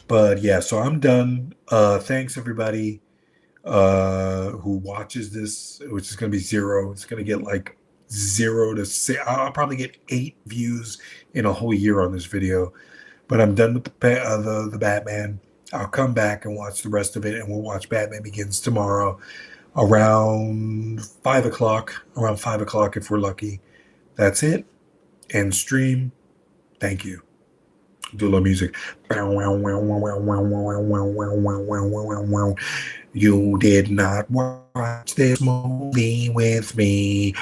But yeah, so I'm done. Thanks everybody who watches this, which is going to be 0. It's going to get like 0 to 6. I'll probably get 8 views in a whole year on this video. But I'm done with the Batman. I'll come back and watch the rest of it, and we'll watch Batman Begins tomorrow around 5 o'clock. Around 5 o'clock if we're lucky. That's it. End stream. Thank you. Do a little music. You did not watch this movie with me.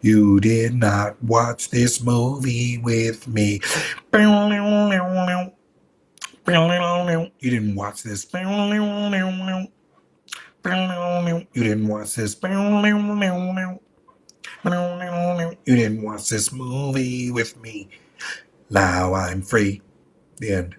You did not watch this movie with me. You didn't watch this. You didn't watch this. You didn't watch this movie with me. Now I'm free. The end.